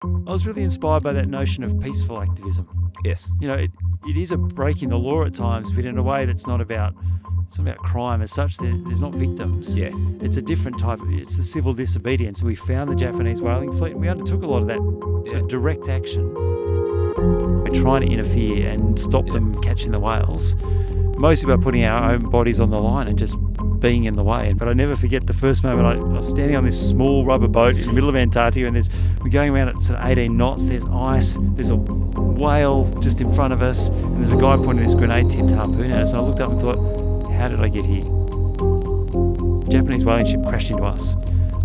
I was really inspired by that notion of peaceful activism. Yes. It is a breaking the law at times, but in a way that's not about crime as such. There's not victims. Yeah. It's a different type it's the civil disobedience. We found the Japanese whaling fleet and we undertook a lot of that sort of direct action. We're trying to interfere and stop them catching the whales, mostly by putting our own bodies on the line and just being in the way. But I never forget the first moment I was standing on this small rubber boat in the middle of Antarctica, and we're going around at sort of 18 knots, there's ice, there's a whale just in front of us, and there's a guy pointing this grenade-tipped harpoon at us, and I looked up and thought, how did I get here? Japanese whaling ship crashed into us.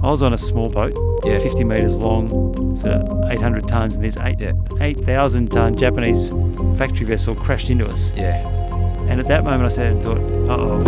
I was on a small boat, 50 metres long, sort of 800 tonnes, and this 8,000 tonne Japanese factory vessel crashed into us. Yeah. And at that moment I sat and thought, uh-oh.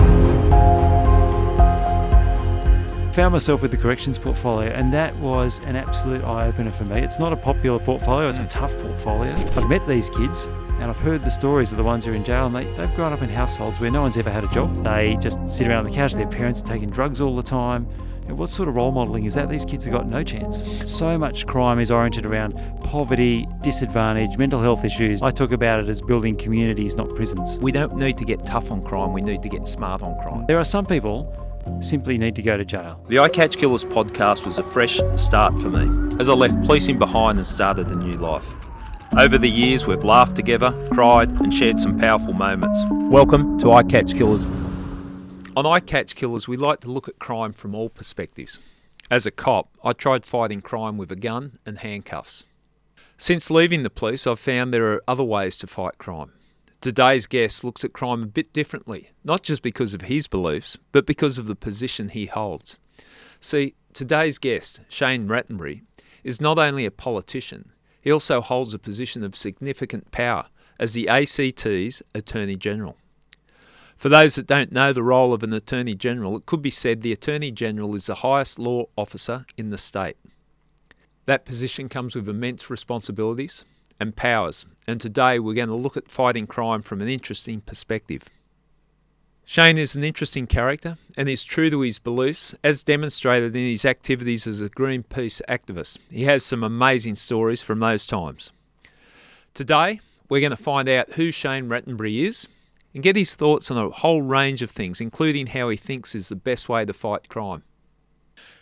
Found myself with the corrections portfolio, and that was an absolute eye-opener for me. It's not a popular portfolio, it's a tough portfolio. I've met these kids and I've heard the stories of the ones who are in jail, and they've grown up in households where no one's ever had a job. They just sit around on the couch, their parents are taking drugs all the time. And what sort of role modelling is that? These kids have got no chance. So much crime is oriented around poverty, disadvantage, mental health issues. I talk about it as building communities, not prisons. We don't need to get tough on crime, we need to get smart on crime. There are some people simply need to go to jail. The I Catch Killers podcast was a fresh start for me, as I left policing behind and started a new life. Over the years, we've laughed together, cried, and shared some powerful moments. Welcome to I Catch Killers. On I Catch Killers, we like to look at crime from all perspectives. As a cop, I tried fighting crime with a gun and handcuffs. Since leaving the police, I've found there are other ways to fight crime. Today's guest looks at crime a bit differently, not just because of his beliefs, but because of the position he holds. See, today's guest, Shane Rattenbury, is not only a politician, he also holds a position of significant power as the ACT's Attorney General. For those that don't know the role of an Attorney General, it could be said the Attorney General is the highest law officer in the state. That position comes with immense responsibilities and powers, and today we're going to look at fighting crime from an interesting perspective. Shane is an interesting character and is true to his beliefs, as demonstrated in his activities as a Greenpeace activist. He has some amazing stories from those times. Today, we're going to find out who Shane Rattenbury is and get his thoughts on a whole range of things, including how he thinks is the best way to fight crime.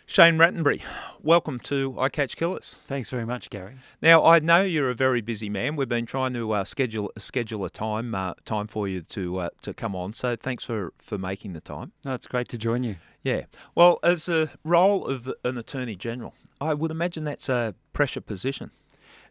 Shane Rattenbury, welcome to I Catch Killers. Thanks very much, Gary. Now, I know you're a very busy man. We've been trying to schedule a time for you to come on. So thanks for making the time. No, it's great to join you. Yeah. Well, as a role of an Attorney General, I would imagine that's a pressure position.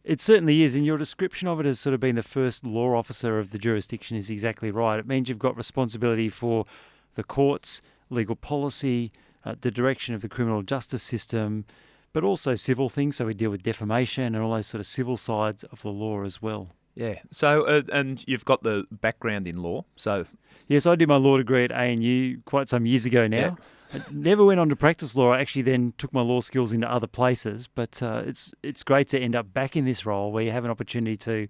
It certainly is, and your description of it as sort of being the first law officer of the jurisdiction is exactly right. It means you've got responsibility for the courts, legal policy, the direction of the criminal justice system, but also civil things. So we deal with defamation and all those sort of civil sides of the law as well. Yeah. So, and you've got the background in law. So, yes, I did my law degree at ANU quite some years ago now. Yeah. I never went on to practice law. I actually then took my law skills into other places. But it's great to end up back in this role where you have an opportunity to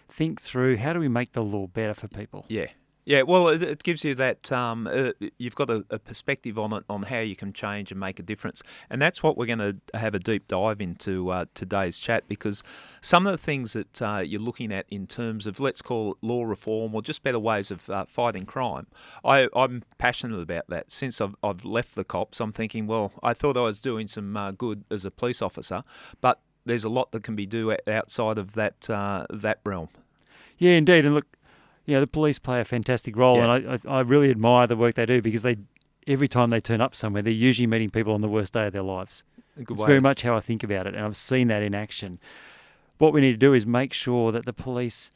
think through how do we make the law better for people. Yeah. Yeah, well, it gives you that, you've got a perspective on it, on how you can change and make a difference. And that's what we're going to have a deep dive into today's chat, because some of the things that you're looking at in terms of, let's call it law reform or just better ways of fighting crime, I'm passionate about that. Since I've left the cops, I'm thinking, well, I thought I was doing some good as a police officer, but there's a lot that can be do outside of that realm. Yeah, indeed. And look, the police play a fantastic role, and I really admire the work they do, because every time they turn up somewhere, they're usually meeting people on the worst day of their lives. It's very much how I think about it, and I've seen that in action. What we need to do is make sure that the police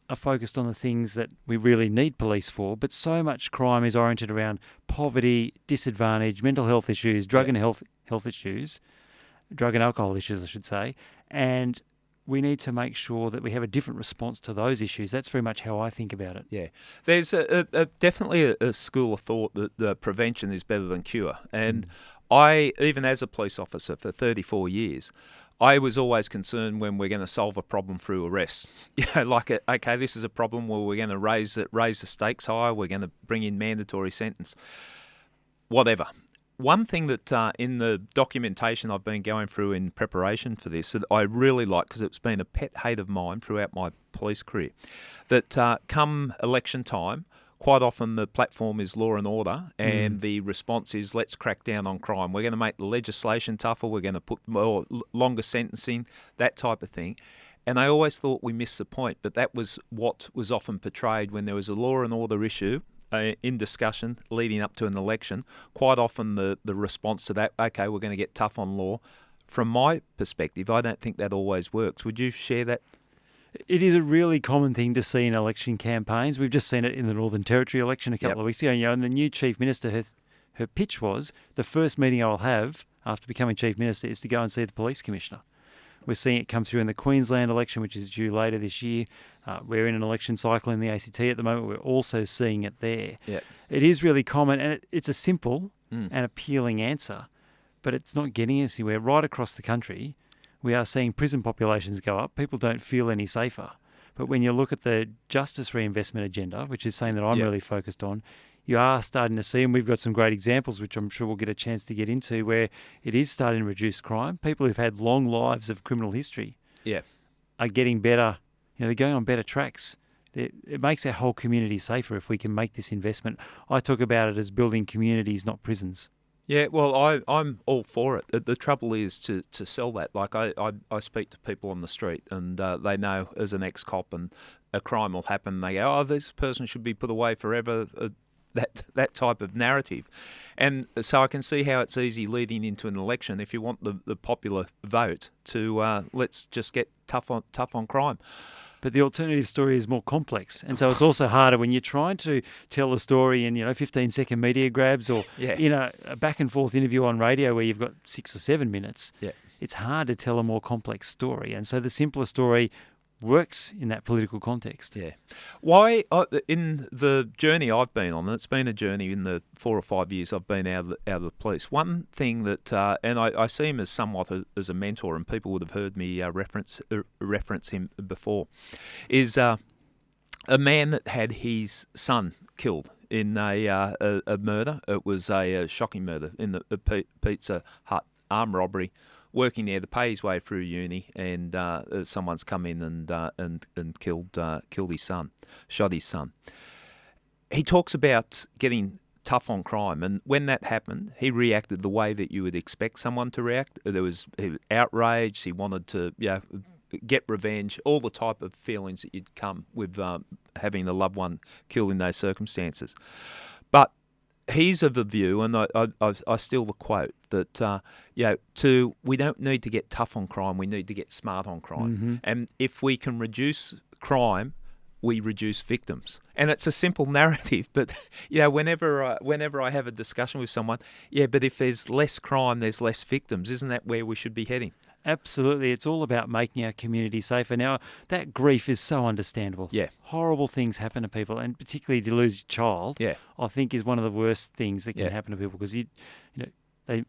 are focused on the things that we really need police for, but so much crime is oriented around poverty, disadvantage, mental health issues, drug and alcohol issues, I should say, and we need to make sure that we have a different response to those issues. That's very much how I think about it. Yeah. There's definitely a school of thought that prevention is better than cure. And I, even as a police officer for 34 years, I was always concerned when we're going to solve a problem through arrests. Okay, this is a problem where we're going to raise the stakes higher, we're going to bring in mandatory sentence, whatever. One thing that in the documentation I've been going through in preparation for this that I really like, because it's been a pet hate of mine throughout my police career, that come election time, quite often the platform is law and order, and the response is let's crack down on crime. We're going to make the legislation tougher. We're going to put more longer sentencing, that type of thing. And I always thought we missed the point, but that was what was often portrayed when there was a law and order issue in discussion leading up to an election. Quite often the response to that, okay, we're going to get tough on law. From my perspective, I don't think that always works. Would you share that? It is a really common thing to see in election campaigns. We've just seen it in the Northern Territory election a couple of weeks ago. And the new Chief Minister, her pitch was, the first meeting I'll have after becoming Chief Minister is to go and see the Police Commissioner. We're seeing it come through in the Queensland election, which is due later this year. We're in an election cycle in the ACT at the moment. We're also seeing it there. Yep. It is really common, and it's a simple and appealing answer, but it's not getting us anywhere. Right across the country, we are seeing prison populations go up. People don't feel any safer. But when you look at the justice reinvestment agenda, which is something that I'm really focused on, you are starting to see, and we've got some great examples, which I'm sure we'll get a chance to get into, where it is starting to reduce crime. People who've had long lives of criminal history are getting better. They're going on better tracks. It makes our whole community safer if we can make this investment. I talk about it as building communities, not prisons. Yeah, well, I'm all for it. The trouble is to sell that. Like I speak to people on the street, and they know as an ex-cop and a crime will happen, and they go, oh, this person should be put away forever. That type of narrative. And so I can see how it's easy leading into an election if you want the popular vote to let's just get tough on crime. But the alternative story is more complex. And so it's also harder when you're trying to tell a story in 15-second media grabs or a back and forth interview on radio where you've got 6 or 7 minutes. Yeah. It's hard to tell a more complex story. And so the simpler story works in that political context. Yeah. Why, in the journey I've been on, and it's been a journey in the 4 or 5 years I've been out of the police, one thing that, and I see him as somewhat as a mentor, and people would have heard me reference him before, is a man that had his son killed in a murder. It was a shocking murder in the Pizza Hut armed robbery. Working there to pay his way through uni, and someone's come in and killed his son, shot his son. He talks about getting tough on crime, and when that happened, he reacted the way that you would expect someone to react. He was outraged. He wanted to get revenge, all the type of feelings that you'd come with having a loved one killed in those circumstances. But he's of the view, and I steal the quote, that we don't need to get tough on crime, we need to get smart on crime. Mm-hmm. And if we can reduce crime, we reduce victims. And it's a simple narrative, but whenever I have a discussion with someone, but if there's less crime, there's less victims. Isn't that where we should be heading? Absolutely. It's all about making our community safer. Now, that grief is so understandable. Yeah. Horrible things happen to people, and particularly to lose your child, I think is one of the worst things that can happen to people, because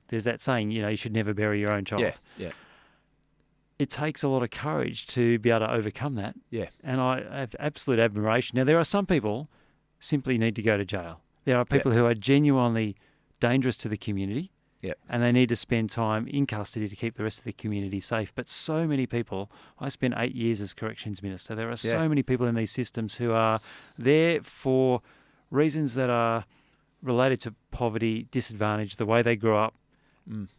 there's that saying, you should never bury your own child. Yeah. It takes a lot of courage to be able to overcome that. Yeah. And I have absolute admiration. Now, there are some people simply need to go to jail. There are people who are genuinely dangerous to the community. Yep. And they need to spend time in custody to keep the rest of the community safe. But so many people, I spent 8 years as Corrections Minister, there are so many people in these systems who are there for reasons that are related to poverty, disadvantage, the way they grew up,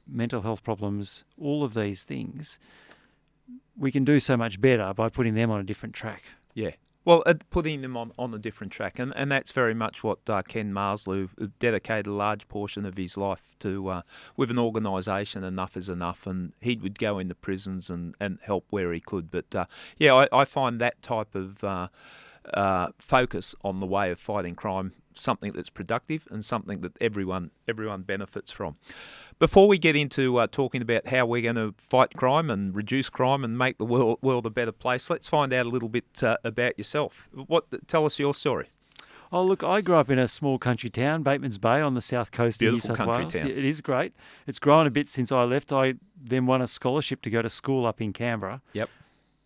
mental health problems, all of these things. We can do so much better by putting them on a different track. Yeah. Well, putting them on a different track, and that's very much what Ken Marslew dedicated a large portion of his life to, with an organisation, Enough is Enough, and he would go into prisons and help where he could. But I find that type of focus on the way of fighting crime something that's productive and something that everyone benefits from. Before we get into talking about how we're going to fight crime and reduce crime and make the world a better place, let's find out a little bit about yourself. Tell us your story. Oh, look, I grew up in a small country town, Bateman's Bay, on the south coast of New South Wales. Town. It is great. It's grown a bit since I left. I then won a scholarship to go to school up in Canberra. Yep.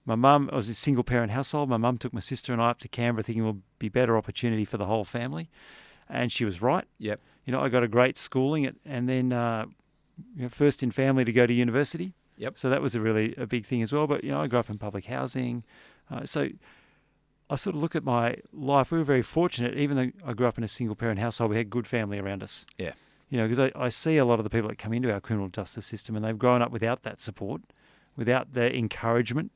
My mum, I was a single-parent household. My mum took my sister and I up to Canberra thinking it would be better opportunity for the whole family. And she was right. Yep. I got a great schooling and then first in family to go to university. Yep. So that was a big thing as well. But I grew up in public housing, so I sort of look at my life. We were very fortunate, even though I grew up in a single parent household. We had good family around us. Yeah. Because I see a lot of the people that come into our criminal justice system, and they've grown up without that support, without the encouragement,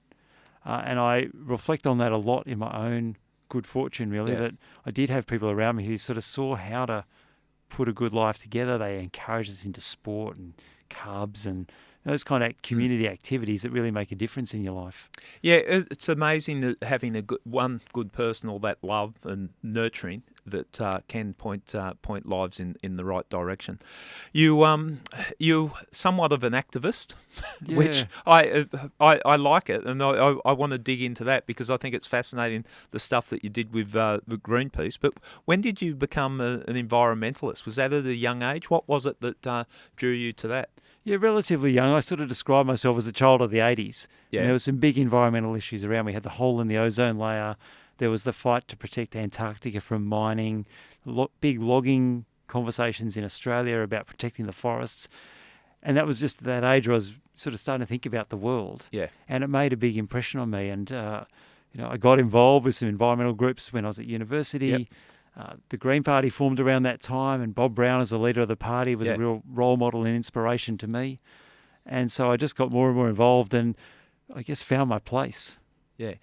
and I reflect on that a lot in my own good fortune. Really, that I did have people around me who sort of saw how to put a good life together. They encouraged us into sport and clubs and those kind of community activities that really make a difference in your life. Yeah, it's amazing that having one good person, all that love and nurturing that can point lives in the right direction. You're somewhat of an activist, which I like it, and I want to dig into that because I think it's fascinating the stuff that you did with Greenpeace. But when did you become an environmentalist? Was that at a young age? What was it that drew you to that? Yeah, relatively young. I sort of describe myself as a child of the 80s. Yeah. And there were some big environmental issues around. We had the hole in the ozone layer. There was the fight to protect Antarctica from mining, big logging conversations in Australia about protecting the forests. And that was just that age where I was sort of starting to think about the world. Yeah. And it made a big impression on me. And, I got involved with some environmental groups when I was at university. Yep. The Green Party formed around that time, and Bob Brown, as the leader of the party, was a real role model and inspiration to me. And so I just got more and more involved and I guess found my place. Yeah,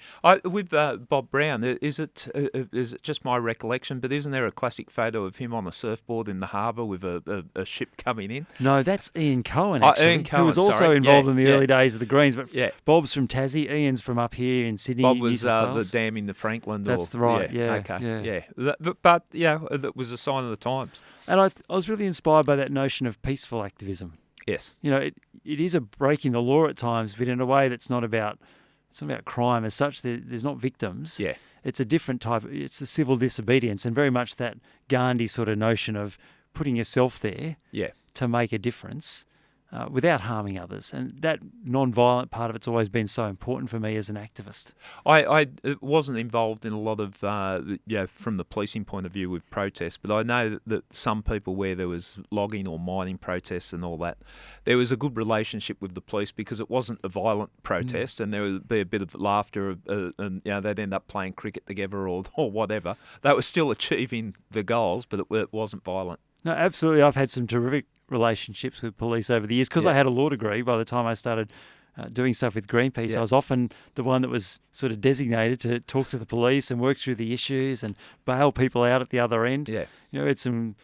with Bob Brown, is it just my recollection? But isn't there a classic photo of him on a surfboard in the harbour with a ship coming in? No, that's Ian Cohen, actually, Ian Cohen, who was also involved in the early days of the Greens. But Bob's from Tassie, Ian's from up here in Sydney. Bob was New South Wales. the dam in the Franklin. That's right. Yeah. Okay. Yeah. But that was a sign of the times. And I was really inspired by that notion of peaceful activism. Yes. It is a breaking the law at times, but in a way that's not about. It's not about crime as such. There's not victims. Yeah. It's a different type. It's the civil disobedience, and very much that Gandhi sort of notion of putting yourself there to make a difference without harming others. And that non-violent part of it's always been so important for me as an activist. I wasn't involved in a lot of, from the policing point of view with protests, but I know that some people where there was logging or mining protests and all that, there was a good relationship with the police because it wasn't a violent protest and there would be a bit of laughter and they'd end up playing cricket together or whatever. They were still achieving the goals, but it wasn't violent. No, absolutely. I've had some terrific relationships with police over the years because I had a law degree by the time I started doing stuff with Greenpeace. I was often the one that was sort of designated to talk to the police and work through the issues and bail people out at the other end. Yeah. It's some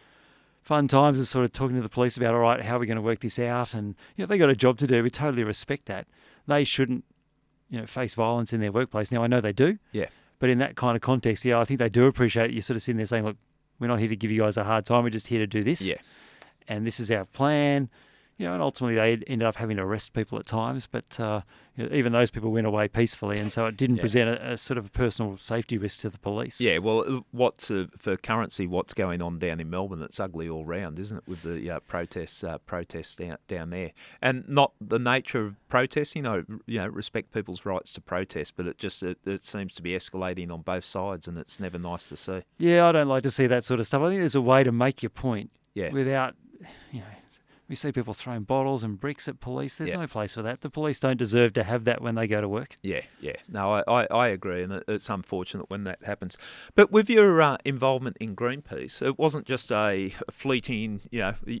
fun times of sort of talking to the police about, all right, how are we going to work this out? And, they got a job to do. We totally respect that. They shouldn't, face violence in their workplace. Now, I know they do. Yeah. But in that kind of context, I think they do appreciate it. You're sort of sitting there saying, look, we're not here to give you guys a hard time. We're just here to do this. Yeah. And this is our plan. And ultimately they ended up having to arrest people at times, but even those people went away peacefully, and so it didn't present a sort of personal safety risk to the police. Yeah, well, for currency, what's going on down in Melbourne? It's ugly all round, isn't it? With the protests down there, and not the nature of protesting. Respect people's rights to protest, but it seems to be escalating on both sides, and it's never nice to see. Yeah, I don't like to see that sort of stuff. I think there's a way to make your point without, we see people throwing bottles and bricks at police. There's no place for that. The police don't deserve to have that when they go to work. Yeah. No, I agree, and it's unfortunate when that happens. But with your involvement in Greenpeace, it wasn't just a fleeting,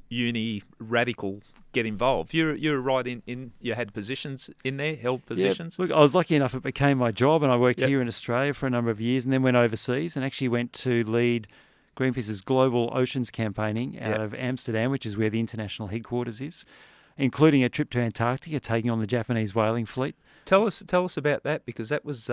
uni radical get involved. You're right in you had positions in there, held positions. Look, I was lucky enough it became my job, and I worked here in Australia for a number of years, and then went overseas and actually went to lead Greenpeace's global oceans campaigning out of Amsterdam, which is where the international headquarters is, including a trip to Antarctica, taking on the Japanese whaling fleet. Tell us about that, because that was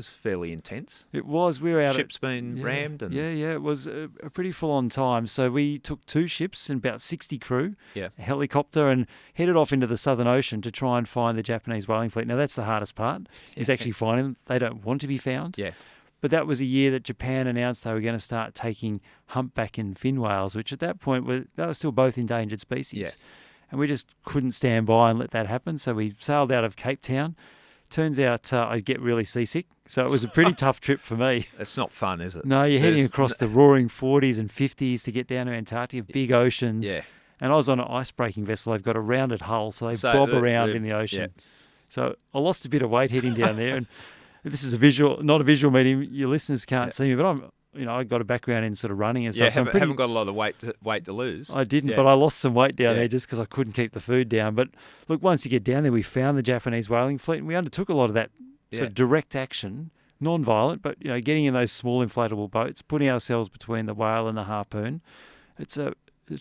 fairly intense. It was. We were out. Ships being rammed. And It was a pretty full-on time. So we took 2 ships and about 60 crew, a helicopter, and headed off into the Southern Ocean to try and find the Japanese whaling fleet. Now that's the hardest part, is actually finding them. They don't want to be found. Yeah. But that was a year that Japan announced they were going to start taking humpback and fin whales, which at that point they were still both endangered species. Yeah. And we just couldn't stand by and let that happen. So we sailed out of Cape Town, Turns out I get really seasick, so it was a pretty tough trip for me. It's not fun, is it? No, you're heading across the roaring 40s and 50s to get down to Antarctica, big oceans. Yeah. And I was on an ice-breaking vessel. They've got a rounded hull, so they bob around in the ocean. Yeah. So I lost a bit of weight heading down there. And this is a visual, not a visual medium. Your listeners can't see me, but I got a background in sort of running and stuff. Yeah, haven't got a lot of weight to lose. I didn't, but I lost some weight down there just because I couldn't keep the food down. But look, once you get down there, we found the Japanese whaling fleet, and we undertook a lot of that sort of direct action, non-violent, but getting in those small inflatable boats, putting ourselves between the whale and the harpoon. It's a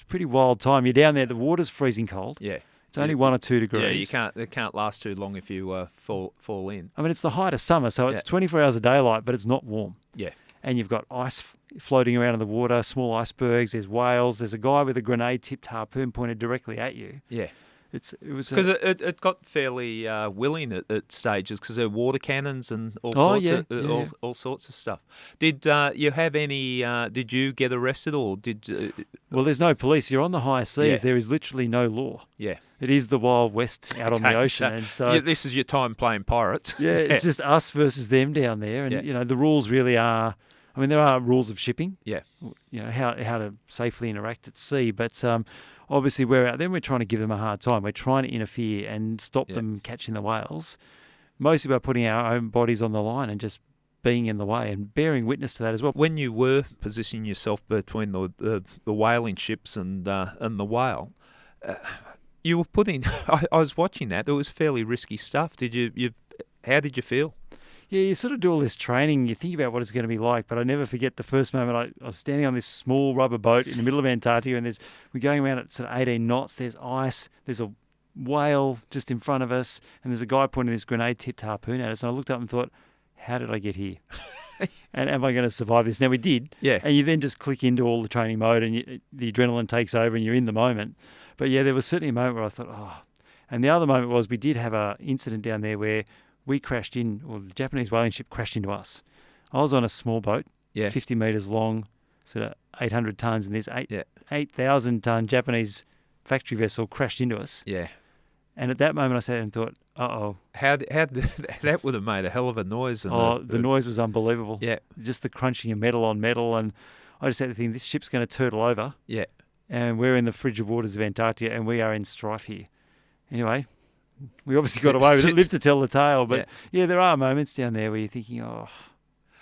pretty wild time. You're down there, the water's freezing cold. Yeah. It's only 1 or 2 degrees. Yeah, it can't last too long if you fall in. I mean, it's the height of summer, so it's 24 hours of daylight, but it's not warm. Yeah. And you've got ice floating around in the water, small icebergs, there's whales, there's a guy with a grenade-tipped harpoon pointed directly at you. Yeah. It was because it got fairly willing at stages because there were water cannons and all sorts of stuff. Did you have any? Did you get arrested or did? Well, there's no police. You're on the high seas. Yeah. There is literally no law. Yeah, it is the Wild West out on the ocean, and so this is your time playing pirates. Yeah, it's just us versus them down there, and the rules really are. I mean, there are rules of shipping. Yeah, how to safely interact at sea, but obviously we're out there. We're trying to give them a hard time. We're trying to interfere and stop them catching the whales, mostly by putting our own bodies on the line and just being in the way and bearing witness to that as well. When you were positioning yourself between the whaling ships and the whale, you were putting. I was watching that. It was fairly risky stuff. How did you feel? Yeah, you sort of do all this training, you think about what it's going to be like, but I never forget the first moment I was standing on this small rubber boat in the middle of Antarctica, and we're going around at sort of 18 knots, there's ice, there's a whale just in front of us, and there's a guy pointing this grenade-tipped harpoon at us, and I looked up and thought, how did I get here? And am I going to survive this? Now, we did, and you then just click into all the training mode, and the adrenaline takes over, and you're in the moment. But yeah, there was certainly a moment where I thought, and the other moment was we did have an incident down there where we crashed in, or the Japanese whaling ship crashed into us. I was on a small boat, 50 metres long, sort of 800 tonnes, and this 8,000-tonne Japanese factory vessel crashed into us. Yeah. And at that moment I sat and thought, uh-oh. How that would have made a hell of a noise. And the noise was unbelievable. Yeah. Just the crunching of metal on metal. And I just had to think, this ship's going to turtle over. Yeah. And we're in the frigid waters of Antarctica, and we are in strife here. Anyway, we obviously got away with it, lived to tell the tale. But yeah, there are moments down there where you're thinking,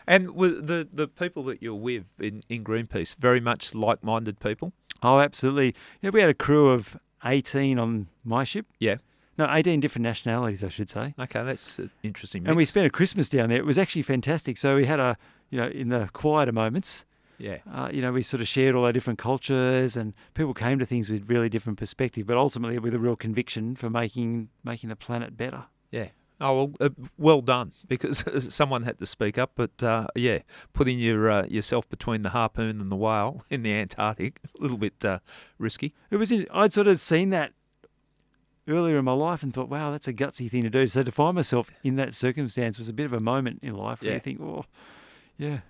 And the people that you're with in Greenpeace, very much like-minded people? Oh, absolutely. We had a crew of 18 on my ship. Yeah. No, 18 different nationalities, I should say. Okay, that's an interesting mix. And we spent a Christmas down there. It was actually fantastic. So we had in the quieter moments, we sort of shared all our different cultures, and people came to things with really different perspective, but ultimately with a real conviction for making the planet better. Yeah. Oh, well done, because someone had to speak up. But putting yourself between the harpoon and the whale in the Antarctic, a little bit risky. I'd sort of seen that earlier in my life and thought, wow, that's a gutsy thing to do. So to find myself in that circumstance was a bit of a moment in life where you think, here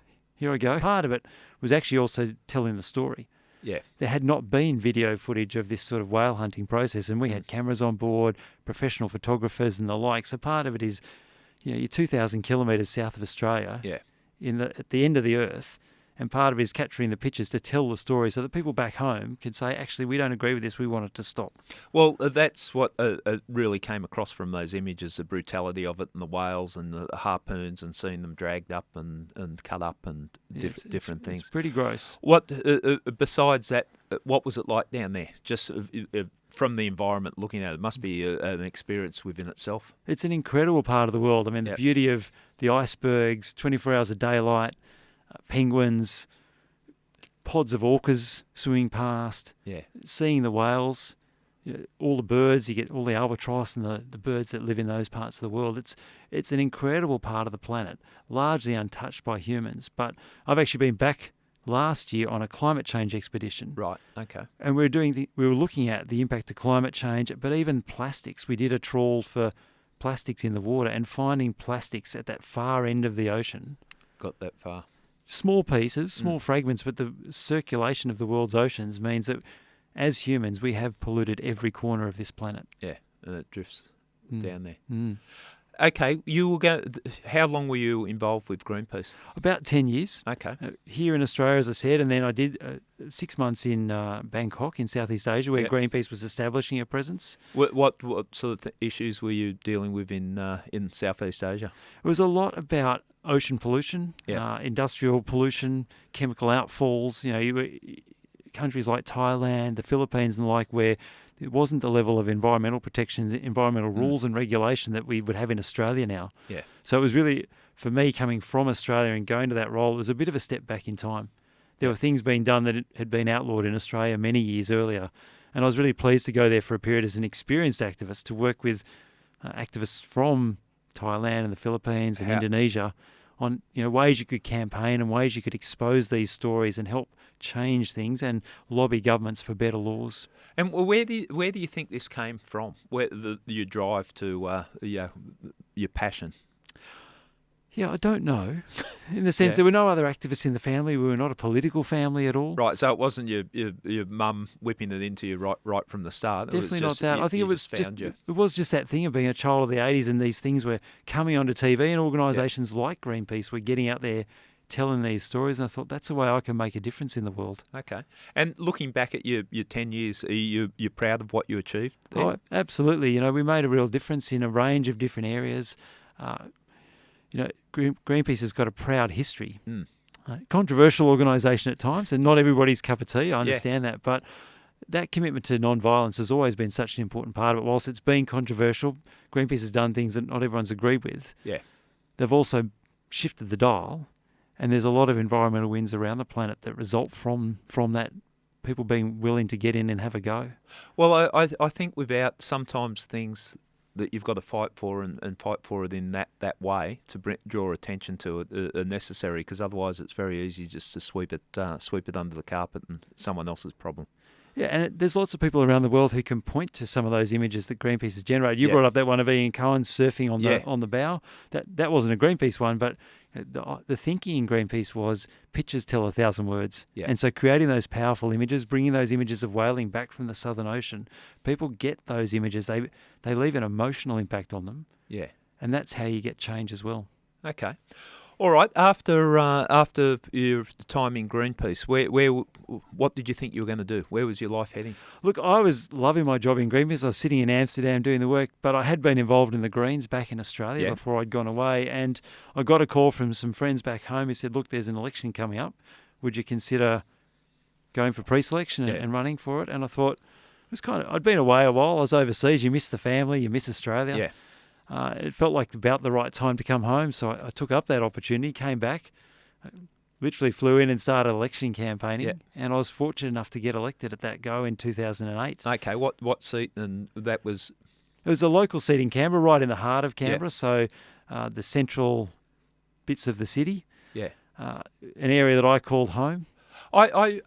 I go. Part of it was actually also telling the story. Yeah. There had not been video footage of this sort of whale hunting process, and we had cameras on board, professional photographers and the like. So part of it is, you're 2,000 kilometres south of Australia, at the end of the earth, and part of it is capturing the pictures to tell the story so that people back home can say, actually, we don't agree with this, we want it to stop. Well, that's what really came across from those images, the brutality of it, and the whales and the harpoons, and seeing them dragged up and cut up and different things. It's pretty gross. What besides that, what was it like down there? Just from the environment, looking at it, must be an experience within itself. It's an incredible part of the world. I mean, the beauty of the icebergs, 24 hours of daylight, penguins, pods of orcas swimming past, seeing the whales, all the birds, you get all the albatross and the birds that live in those parts of the world. It's an incredible part of the planet, largely untouched by humans. But I've actually been back last year on a climate change expedition. Right, okay. And we were looking at the impact of climate change, but even plastics. We did a trawl for plastics in the water and finding plastics at that far end of the ocean. Got that far. Small pieces, small fragments, but the circulation of the world's oceans means that as humans, we have polluted every corner of this planet. Yeah, and it drifts down there. Mm. Okay, you will go. How long were you involved with Greenpeace? About 10 years. Okay. Here in Australia, as I said, and then I did 6 months in Bangkok in Southeast Asia, where Yep. Greenpeace was establishing a presence. What sort of issues were you dealing with in Southeast Asia? It was a lot about ocean pollution, Yep. industrial pollution, chemical outfalls. Countries like Thailand, the Philippines, and the like, where there wasn't the level of environmental protections, environmental rules and regulation that we would have in Australia now. Yeah. So it was really, for me, coming from Australia and going to that role, it was a bit of a step back in time. There were things being done that had been outlawed in Australia many years earlier. And I was really pleased to go there for a period as an experienced activist, to work with activists from Thailand and the Philippines and Indonesia on ways you could campaign and ways you could expose these stories and help change things and lobby governments for better laws. And where do you think this came from? Where your drive to your passion? Yeah, I don't know. In the sense there were no other activists in the family. We were not a political family at all. Right, so it wasn't your mum whipping it into you right from the start. Definitely not that. I think it was just that thing of being a child of the 80s, and these things were coming onto TV, and organisations like Greenpeace were getting out there telling these stories, and I thought that's a way I can make a difference in the world. Okay. And looking back at your 10 years, are you proud of what you achieved there? Oh, absolutely. We made a real difference in a range of different areas. Greenpeace has got a proud history. Controversial organisation at times, and not everybody's cup of tea, I understand that, but that commitment to non-violence has always been such an important part of it. Whilst it's been controversial, Greenpeace has done things that not everyone's agreed with. Yeah. They've also shifted the dial, and there's a lot of environmental wins around the planet that result from that, people being willing to get in and have a go. Well, I think without sometimes things that you've got to fight for and fight for it in that way to draw attention to it are necessary, because otherwise it's very easy just to sweep it under the carpet and someone else's problem. Yeah, and there's lots of people around the world who can point to some of those images that Greenpeace has generated. You brought up that one of Ian Cohen surfing on the bow. That wasn't a Greenpeace one, but the thinking in Greenpeace was pictures tell 1,000 words. Yeah. And so creating those powerful images, bringing those images of whaling back from the Southern Ocean, people get those images. They leave an emotional impact on them. Yeah. And that's how you get change as well. Okay. All right. After your time in Greenpeace, what did you think you were going to do? Where was your life heading? Look, I was loving my job in Greenpeace. I was sitting in Amsterdam doing the work, but I had been involved in the Greens back in Australia before I'd gone away, and I got a call from some friends back home who said, "Look, there's an election coming up. Would you consider going for pre-selection and running for it?" And I thought, I'd been away a while. I was overseas. You miss the family. You miss Australia. Yeah. It felt like about the right time to come home, so I took up that opportunity, came back, literally flew in and started election campaigning, and I was fortunate enough to get elected at that go in 2008. Okay, what seat? And that was? It was a local seat in Canberra, right in the heart of Canberra, so the central bits of the city, an area that I called home. I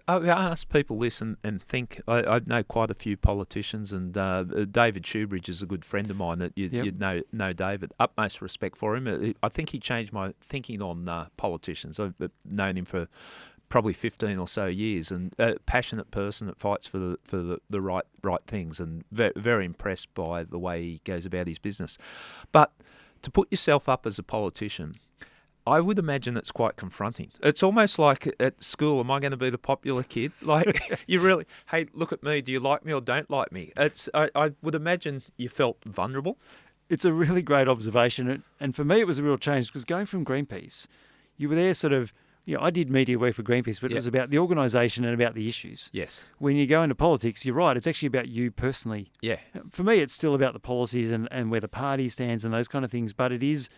ask people this and think, I know quite a few politicians, and David Shoebridge is a good friend of mine that you'd know David. Utmost respect for him. I think he changed my thinking on politicians. I've known him for probably 15 or so years, and a passionate person that fights for the right things, and very, very impressed by the way he goes about his business. But to put yourself up as a politician, I would imagine it's quite confronting. It's almost like at school, am I going to be the popular kid? Like, you really, hey, look at me, do you like me or don't like me? I would imagine you felt vulnerable. It's a really great observation. And for me, it was a real change, because going from Greenpeace, you were there sort of, I did media work for Greenpeace, but it was about the organisation and about the issues. Yes. When you go into politics, you're right, it's actually about you personally. Yeah. For me, it's still about the policies and where the party stands and those kind of things, but it is,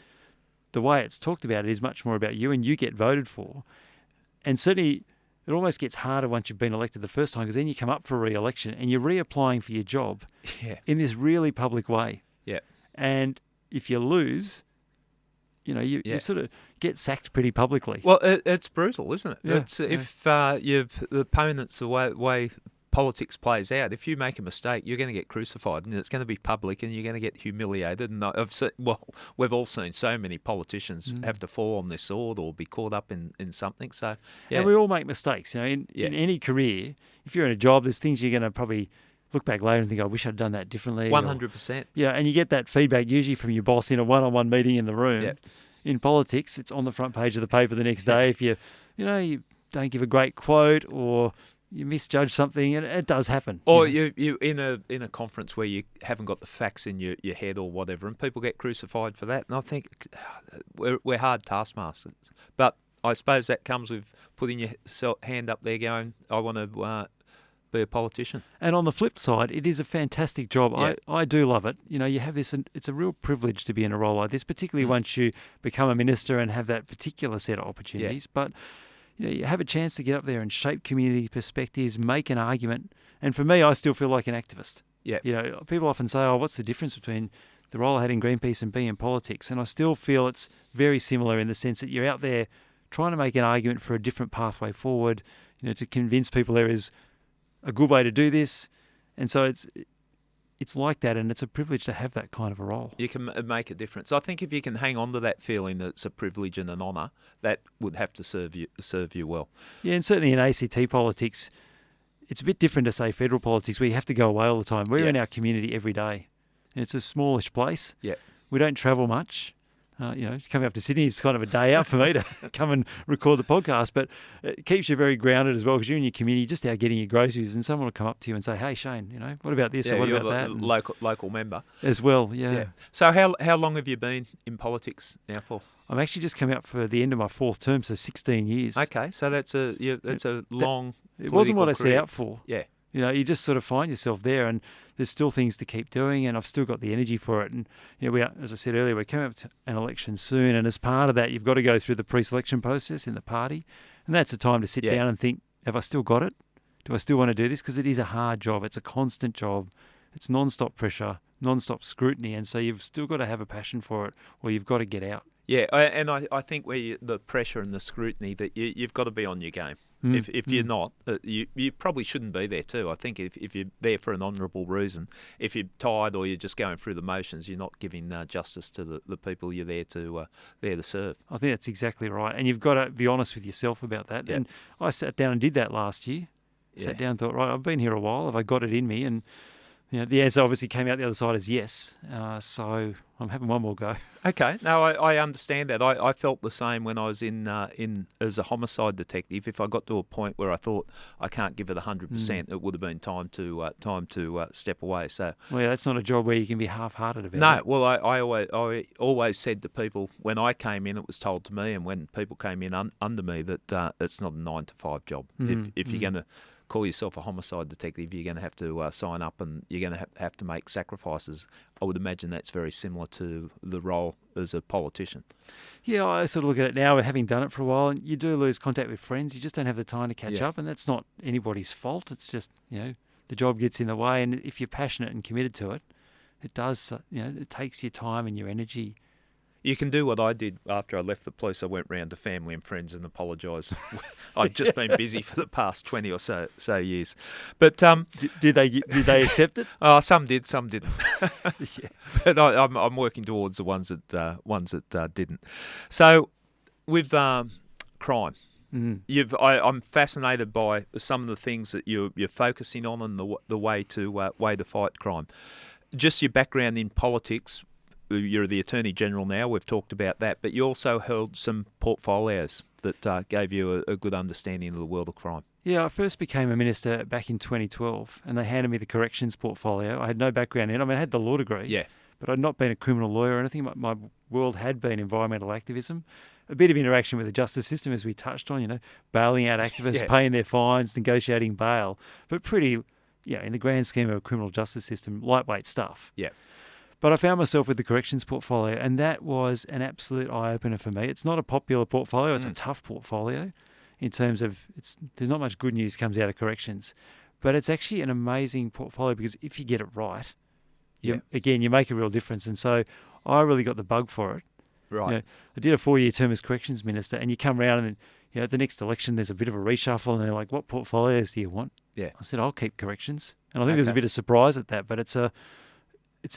the way it's talked about, it is much more about you, and you get voted for. And certainly it almost gets harder once you've been elected the first time, because then you come up for re-election and you're reapplying for your job in this really public way. Yeah. And if you lose, you sort of get sacked pretty publicly. Well, it's brutal, isn't it? Yeah. If the opponents, the way politics plays out, if you make a mistake, you're going to get crucified, and it's going to be public, and you're going to get humiliated. And we've all seen so many politicians have to fall on their sword or be caught up in something. So, and we all make mistakes. In any career, if you're in a job, there's things you're going to probably look back later and think, I wish I'd done that differently. 100%. Yeah, and you get that feedback usually from your boss in a one-on-one meeting in the room. Yep. In politics, it's on the front page of the paper the next day if you don't give a great quote or you misjudge something, and it does happen. Or you in a conference where you haven't got the facts in your head or whatever, and people get crucified for that. And I think we're hard taskmasters, but I suppose that comes with putting your hand up there, going, "I want to be a politician." And on the flip side, it is a fantastic job. Yeah. I do love it. You have this, and it's a real privilege to be in a role like this, particularly once you become a minister and have that particular set of opportunities. But you have a chance to get up there and shape community perspectives, make an argument. And for me, I still feel like an activist. Yeah. People often say, "Oh, what's the difference between the role I had in Greenpeace and being in politics?" And I still feel it's very similar in the sense that you're out there trying to make an argument for a different pathway forward, to convince people there is a good way to do this. And so it's like that, and it's a privilege to have that kind of a role. You can make a difference. I think if you can hang on to that feeling that it's a privilege and an honour, that would have to serve you well. Yeah, and certainly in ACT politics, it's a bit different to, say, federal politics, where you have to go away all the time. We're in our community every day. And it's a smallish place. Yeah. We don't travel much. Coming up to Sydney is kind of a day out for me to come and record the podcast, but it keeps you very grounded as well, because you're in your community, just out getting your groceries, and someone will come up to you and say, "Hey, Shane, what about this or what you're about that?" Local member as well. Yeah. So how long have you been in politics now for? I'm actually just coming up for the end of my 4th term, so 16 years. Okay, so that's a long. It wasn't what I career. set out for. Yeah. You just sort of find yourself there, and there's still things to keep doing, and I've still got the energy for it. And we are, as I said earlier, we're coming up to an election soon, and as part of that, you've got to go through the pre-selection process in the party, and that's the time to sit down and think, have I still got it? Do I still want to do this? Because it is a hard job. It's a constant job. It's non-stop pressure, non-stop scrutiny, and so you've still got to have a passion for it, or you've got to get out. Yeah, and I think the pressure and the scrutiny, that you've got to be on your game. If you're not, you probably shouldn't be there too. I think if you're there for an honourable reason, if you're tired or you're just going through the motions, you're not giving justice to the people you're there to serve. I think that's exactly right, and you've got to be honest with yourself about that. Yeah. And I sat down and did that last year. Sat down and thought, right, I've been here a while. Have I got it in me? And the answer obviously came out the other side as yes. So I'm having one more go. Okay, no, I understand that. I felt the same when I was in as a homicide detective. If I got to a point where I thought I can't give it 100%, it would have been time to step away. So that's not a job where you can be half-hearted about. No, it. well, I always said to people when I came in, it was told to me, and when people came in under me, that it's not a 9-to-5 job. If you're going to call yourself a homicide detective, you're going to have to sign up, and you're going to have to make sacrifices. I would imagine that's very similar to the role as a politician. Yeah, I sort of look at it now, having done it for a while, and you do lose contact with friends. You just don't have the time to catch up, and that's not anybody's fault. It's just, the job gets in the way, and if you're passionate and committed to it, it does, it takes your time and your energy. You can do what I did after I left the police. I went round to family and friends and apologised. I'd just been busy for the past 20 or so years. But did they accept it? Oh, some did, some didn't. But I'm working towards the ones that didn't. So with crime, I'm fascinated by some of the things that you're focusing on and the way to fight crime. Just your background in politics. You're the Attorney General now, we've talked about that, but you also held some portfolios that gave you a good understanding of the world of crime. Yeah, I first became a minister back in 2012, and they handed me the corrections portfolio. I had no background in it. I mean, I had the law degree, but I'd not been a criminal lawyer or anything. My world had been environmental activism, a bit of interaction with the justice system, as we touched on, bailing out activists, paying their fines, negotiating bail, but pretty, in the grand scheme of a criminal justice system, lightweight stuff. Yeah. But I found myself with the corrections portfolio, and that was an absolute eye-opener for me. It's not a popular portfolio. It's a tough portfolio in terms of there's not much good news comes out of corrections. But it's actually an amazing portfolio because if you get it right, you make a real difference. And so I really got the bug for it. Right. I did a 4-year term as corrections minister, and you come around and at the next election there's a bit of a reshuffle, and they're like, what portfolios do you want? Yeah. I said, I'll keep corrections. And I think there's a bit of surprise at that, but it's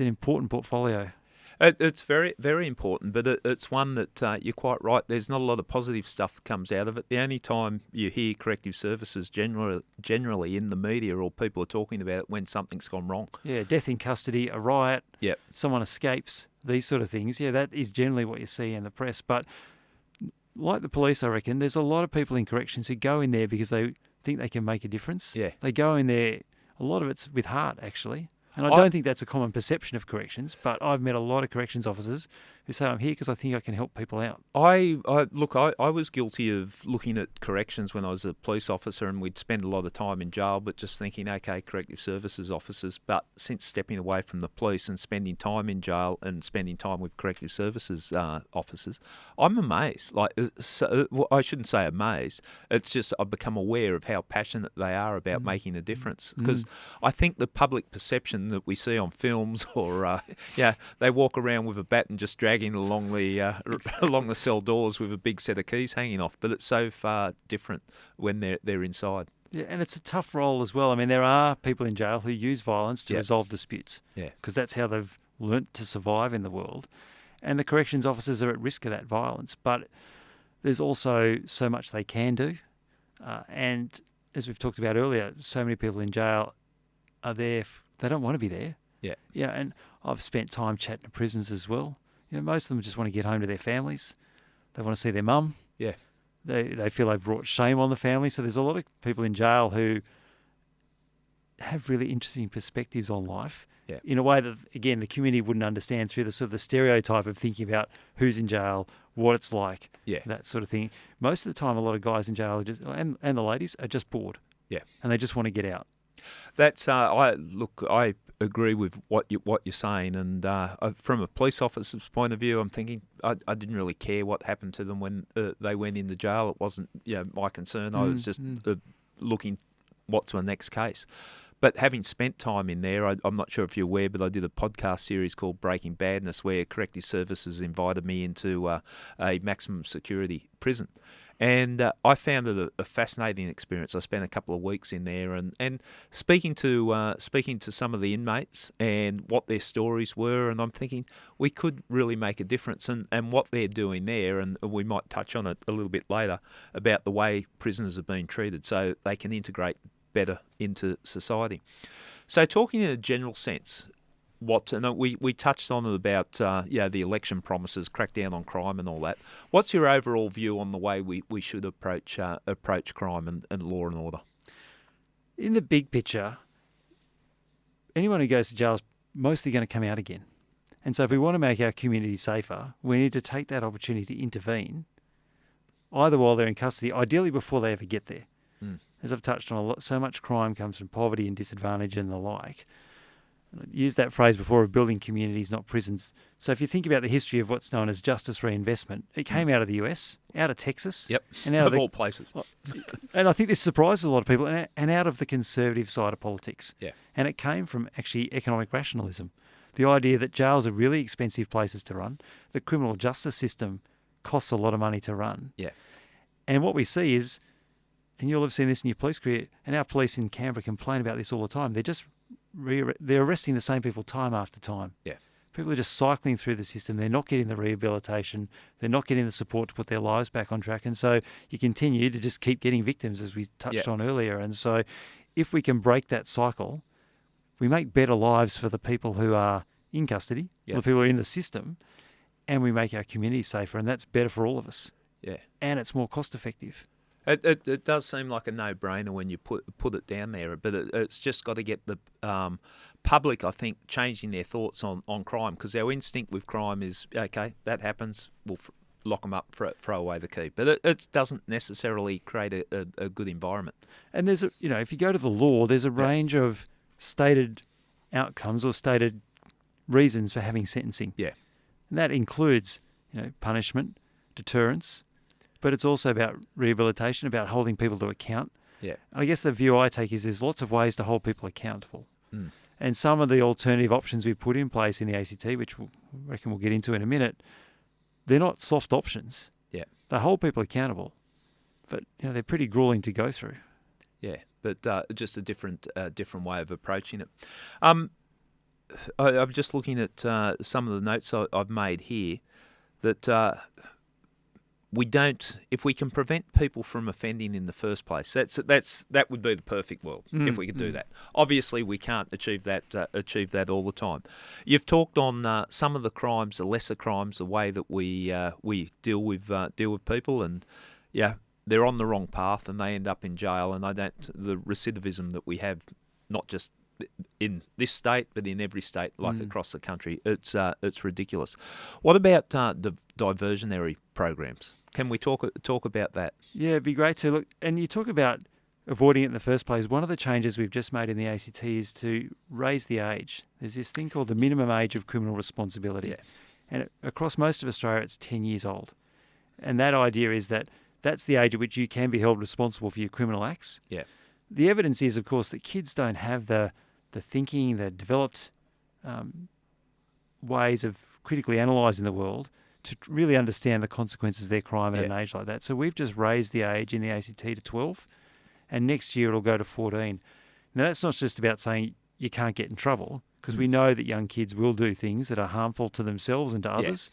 an important portfolio. It's very, very important, but it's one that you're quite right. There's not a lot of positive stuff that comes out of it. The only time you hear corrective services generally in the media or people are talking about it when something's gone wrong. Yeah, death in custody, a riot, Yep. someone escapes, these sort of things. Yeah, that is generally what you see in the press. But like the police, I reckon, there's a lot of people in corrections who go in there because they think they can make a difference. Yeah. They go in there, a lot of it's with heart, actually. And I don't think that's a common perception of corrections, but I've met a lot of corrections officers who say, I'm here because I think I can help people out. I was guilty of looking at corrections when I was a police officer, and we'd spend a lot of time in jail, but just thinking, okay, corrective services officers. But since stepping away from the police and spending time in jail and spending time with corrective services officers, I'm amazed. I shouldn't say amazed. It's just I've become aware of how passionate they are about making a difference. Because I think the public perception that we see on films, or they walk around with a bat and just dragging along the cell doors with a big set of keys hanging off, but it's so far different when they're inside. Yeah, and it's a tough role as well. I mean, there are people in jail who use violence to resolve disputes. Yeah, because that's how they've learnt to survive in the world. And the corrections officers are at risk of that violence, but there's also so much they can do. And as we've talked about earlier, so many people in jail are there. They don't want to be there. Yeah. Yeah, and I've spent time chatting to prisoners as well. You know, most of them just want to get home to their families. They want to see their mum. Yeah. They feel they've brought shame on the family. So there's a lot of people in jail who have really interesting perspectives on life in a way that, again, the community wouldn't understand through the sort of the stereotype of thinking about who's in jail, what it's like, that sort of thing. Most of the time, a lot of guys in jail are just, and the ladies are just bored. Yeah. And they just want to get out. That's I agree with what you're saying, and from a police officer's point of view, I'm thinking I didn't really care what happened to them when they went into jail. It wasn't my concern. I was just looking what's my next case. But having spent time in there, I'm not sure if you're aware, but I did a podcast series called Breaking Badness, where Corrective Services invited me into a maximum security prison. And I found it a fascinating experience. I spent a couple of weeks in there and speaking to some of the inmates and what their stories were, and I'm thinking we could really make a difference. And what they're doing there, and we might touch on it a little bit later, about the way prisoners are being treated so they can integrate better into society. So talking in a general sense, we touched on it about the election promises, crack down on crime and all that. What's your overall view on the way we should approach crime and law and order? In the big picture, anyone who goes to jail is mostly going to come out again. And so if we want to make our community safer, we need to take that opportunity to intervene, either while they're in custody, ideally before they ever get there. As I've touched on, so much crime comes from poverty and disadvantage and the like. I used that phrase before of building communities, not prisons. So if you think about the history of what's known as justice reinvestment, it came out of the US, out of Texas. Yep, and out of all places. And I think this surprises a lot of people, and out of the conservative side of politics. Yeah. And it came from actually economic rationalism. The idea that jails are really expensive places to run. The criminal justice system costs a lot of money to run. Yeah. And what we see is, and you'll have seen this in your police career, and our police in Canberra complain about this all the time, they're arresting the same people time after time. Yeah. People are just cycling through the system. They're not getting the rehabilitation. They're not getting the support to put their lives back on track. And so you continue to just keep getting victims, as we touched on earlier. And so if we can break that cycle, we make better lives for the people who are in custody, the people who are in the system, and we make our community safer. And that's better for all of us. Yeah. And it's more cost effective. It does seem like a no-brainer when you put it down there, but it's just got to get the public, I think, changing their thoughts on crime, because our instinct with crime is, okay, that happens, we'll lock them up, throw away the key. But it doesn't necessarily create a good environment. And there's if you go to the law, there's a range of stated outcomes or stated reasons for having sentencing. Yeah. And that includes, punishment, deterrence, but it's also about rehabilitation, about holding people to account. Yeah. I guess the view I take is there's lots of ways to hold people accountable. And some of the alternative options we put in place in the ACT, which I reckon we'll get into in a minute, they're not soft options. Yeah. They hold people accountable, but they're pretty grueling to go through. Yeah, but just a different way of approaching it. I'm just looking at some of the notes I've made here that we don't. If we can prevent people from offending in the first place, that would be the perfect world if we could do that. Obviously, we can't achieve that all the time. You've talked on some of the crimes, the lesser crimes, the way that we deal with people, and they're on the wrong path and they end up in jail. And the recidivism that we have, not just in this state, but in every state, like across the country, it's ridiculous. What about the diversionary programs? Can we talk about that? Yeah, it'd be great to look. And you talk about avoiding it in the first place. One of the changes we've just made in the ACT is to raise the age. There's this thing called the minimum age of criminal responsibility, and across most of Australia, it's 10 years old. And that idea is that that's the age at which you can be held responsible for your criminal acts. Yeah. The evidence is, of course, that kids don't have the thinking, the developed ways of critically analysing the world to really understand the consequences of their crime at an age like that. So we've just raised the age in the ACT to 12, and next year it'll go to 14. Now, that's not just about saying you can't get in trouble, because we know that young kids will do things that are harmful to themselves and to others.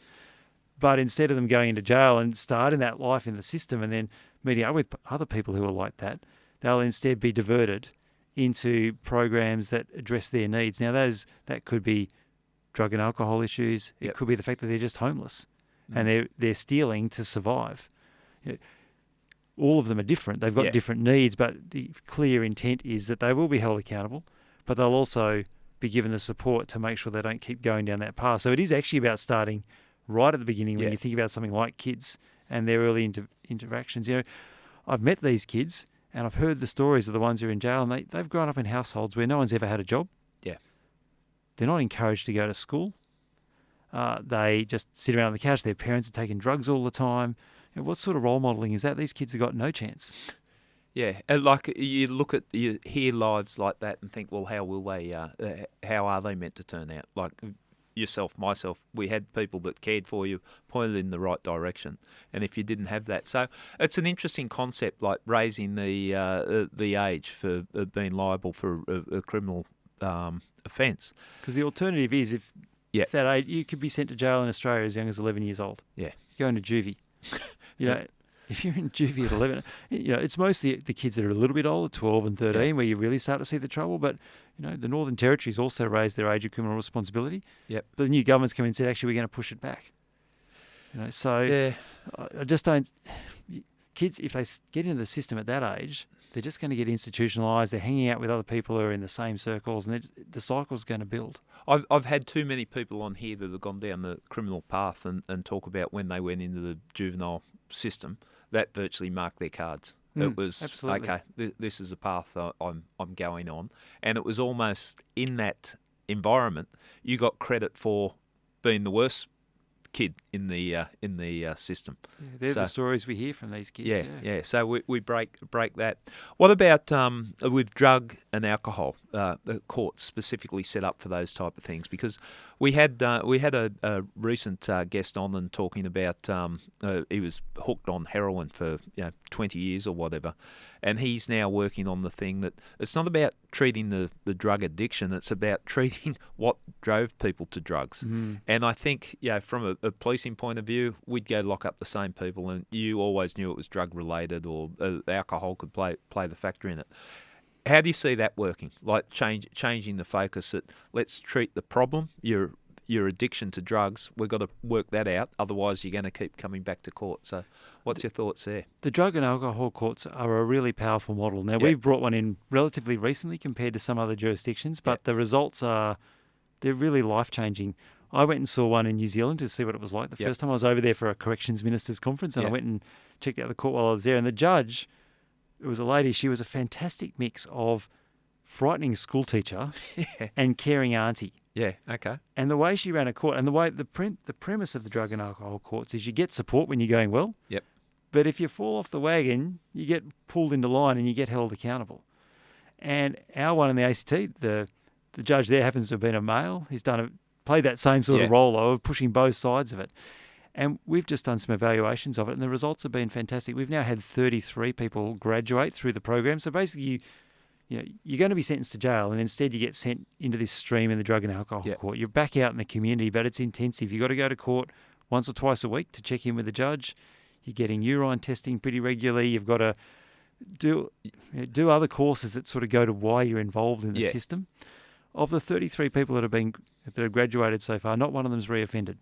But instead of them going into jail and starting that life in the system and then meeting up with other people who are like that, they'll instead be diverted into programs that address their needs. Now, that could be drug and alcohol issues. It could be the fact that they're just homeless and they're stealing to survive. All of them are different. They've got different needs, but the clear intent is that they will be held accountable, but they'll also be given the support to make sure they don't keep going down that path. So it is actually about starting right at the beginning when you think about something like kids and their early interactions. I've met these kids and I've heard the stories of the ones who are in jail, and they've grown up in households where no one's ever had a job. Yeah. They're not encouraged to go to school. They just sit around on the couch. Their parents are taking drugs all the time. What sort of role modelling is that? These kids have got no chance. Yeah, and like you hear lives like that and think, well, how are they meant to turn out? Like yourself, myself, we had people that cared for you, pointed in the right direction, and if you didn't have that, so it's an interesting concept, like raising the age for being liable for a criminal offence. Because the alternative is if that age, you could be sent to jail in Australia as young as 11 years old. Yeah, you go into juvie. If you're in juvie at 11, it's mostly the kids that are a little bit older, 12 and 13, where you really start to see the trouble. But, the Northern Territory's also raised their age of criminal responsibility. Yep. But the new government's come in and said, actually, we're going to push it back. I just don't... Kids, if they get into the system at that age, they're just going to get institutionalised. They're hanging out with other people who are in the same circles, and the cycle's going to build. I've had too many people on here that have gone down the criminal path and talk about when they went into the juvenile system. That virtually marked their cards. It was absolutely. Okay. This is a path I'm going on, and it was almost in that environment you got credit for being the worst kid in the system. Yeah, they're the stories we hear from these kids. Yeah. So we break that. What about with drug and alcohol? The courts specifically set up for those type of things, because we had a recent guest on and talking about he was hooked on heroin for 20 years or whatever, and he's now working on the thing that it's not about treating the drug addiction, it's about treating what drove people to drugs. And I think from a policing point of view, we'd go lock up the same people, and you always knew it was drug related or alcohol could play the factor in it. How do you see that working? Like changing the focus that let's treat the problem, your addiction to drugs, we've got to work that out, otherwise you're going to keep coming back to court. So what's your thoughts there? The drug and alcohol courts are a really powerful model. Now, we've brought one in relatively recently compared to some other jurisdictions, but the results they're really life-changing. I went and saw one in New Zealand to see what it was like. The first time I was over there for a corrections ministers conference, and I went and checked out the court while I was there, and the judge, it was a lady, she was a fantastic mix of frightening school teacher and caring auntie. Yeah, okay. And the way she ran a court, and the way the premise of the drug and alcohol courts is you get support when you're going well. Yep. But if you fall off the wagon, you get pulled into line and you get held accountable. And our one in the ACT, the judge there happens to have been a male. He's played that same sort of role of pushing both sides of it. And we've just done some evaluations of it, and the results have been fantastic. We've now had 33 people graduate through the program. So basically, you're going to be sentenced to jail, and instead you get sent into this stream in the drug and alcohol court. You're back out in the community, but it's intensive. You've got to go to court once or twice a week to check in with the judge. You're getting urine testing pretty regularly. You've got to do other courses that sort of go to why you're involved in the system. Of the 33 people that have graduated so far, not one of them's reoffended.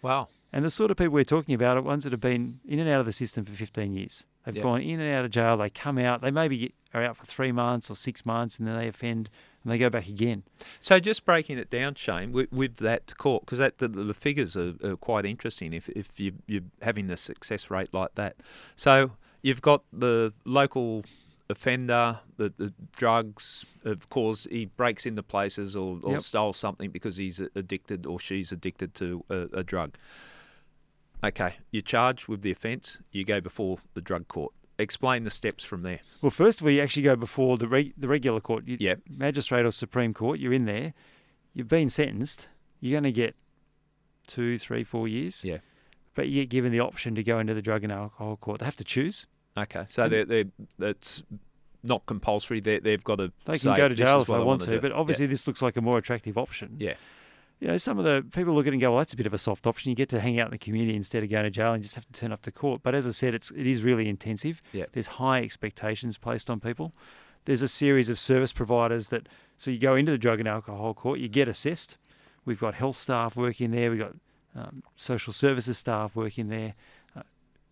Wow. And the sort of people we're talking about are ones that have been in and out of the system for 15 years. They've gone in and out of jail. They come out. They maybe are out for 3 months or 6 months, and then they offend and they go back again. So just breaking it down, Shane, with that court, because the figures are quite interesting if you're having the success rate like that. So you've got the local offender, the drugs, of course, he breaks into places or stole something because he's addicted or she's addicted to a drug. Okay, you're charged with the offence, you go before the drug court. Explain the steps from there. Well, first of all, you actually go before the regular court. Magistrate or Supreme Court, you're in there. You've been sentenced. You're going to get 2, 3, 4 years. Yeah. But you get given the option to go into the drug and alcohol court. They have to choose. Okay, so that's not compulsory. They've got to. They can go to jail if they want to, but obviously Yeah. this looks like a more attractive option. Yeah. Some of the people look at it and go, well, that's a bit of a soft option. You get to hang out in the community instead of going to jail and just have to turn up to court. But as I said, it is really intensive. Yeah. There's high expectations placed on people. There's a series of service providers so you go into the drug and alcohol court, you get assessed. We've got health staff working there. We've got social services staff working there.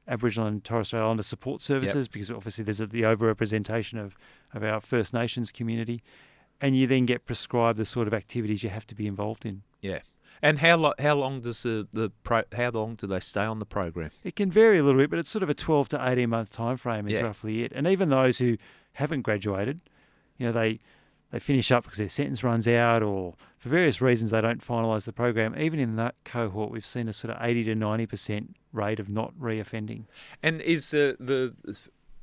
Aboriginal and Torres Strait Islander support services, because obviously there's the overrepresentation of our First Nations community. And you then get prescribed the sort of activities you have to be involved in. Yeah. And how long does how long do they stay on the program? It can vary a little bit, but it's sort of a 12 to 18 month time frame is roughly it. And even those who haven't graduated, they finish up because their sentence runs out, or for various reasons they don't finalise the program. Even in that cohort, we've seen a sort of 80 to 90% rate of not reoffending. And is the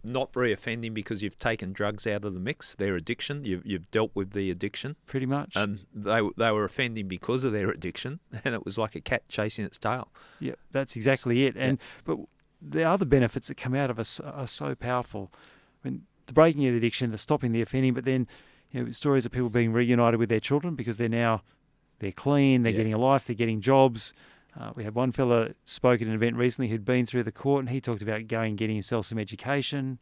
not reoffending because you've taken drugs out of the mix, their addiction, you've dealt with the addiction? Pretty much. And they were offending because of their addiction, and it was like a cat chasing its tail. Yeah, that's exactly it. But the other benefits that come out of us are so powerful. I mean, the breaking of the addiction, the stopping the offending, but then stories of people being reunited with their children because they're clean, they're getting a life, they're getting jobs. We had one fella spoke at an event recently who'd been through the court, and he talked about getting himself some education,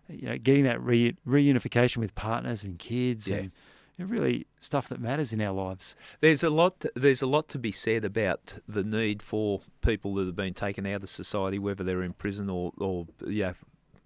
getting that reunification with partners and kids, and really stuff that matters in our lives. There's a lot to be said about the need for people that have been taken out of society, whether they're in prison or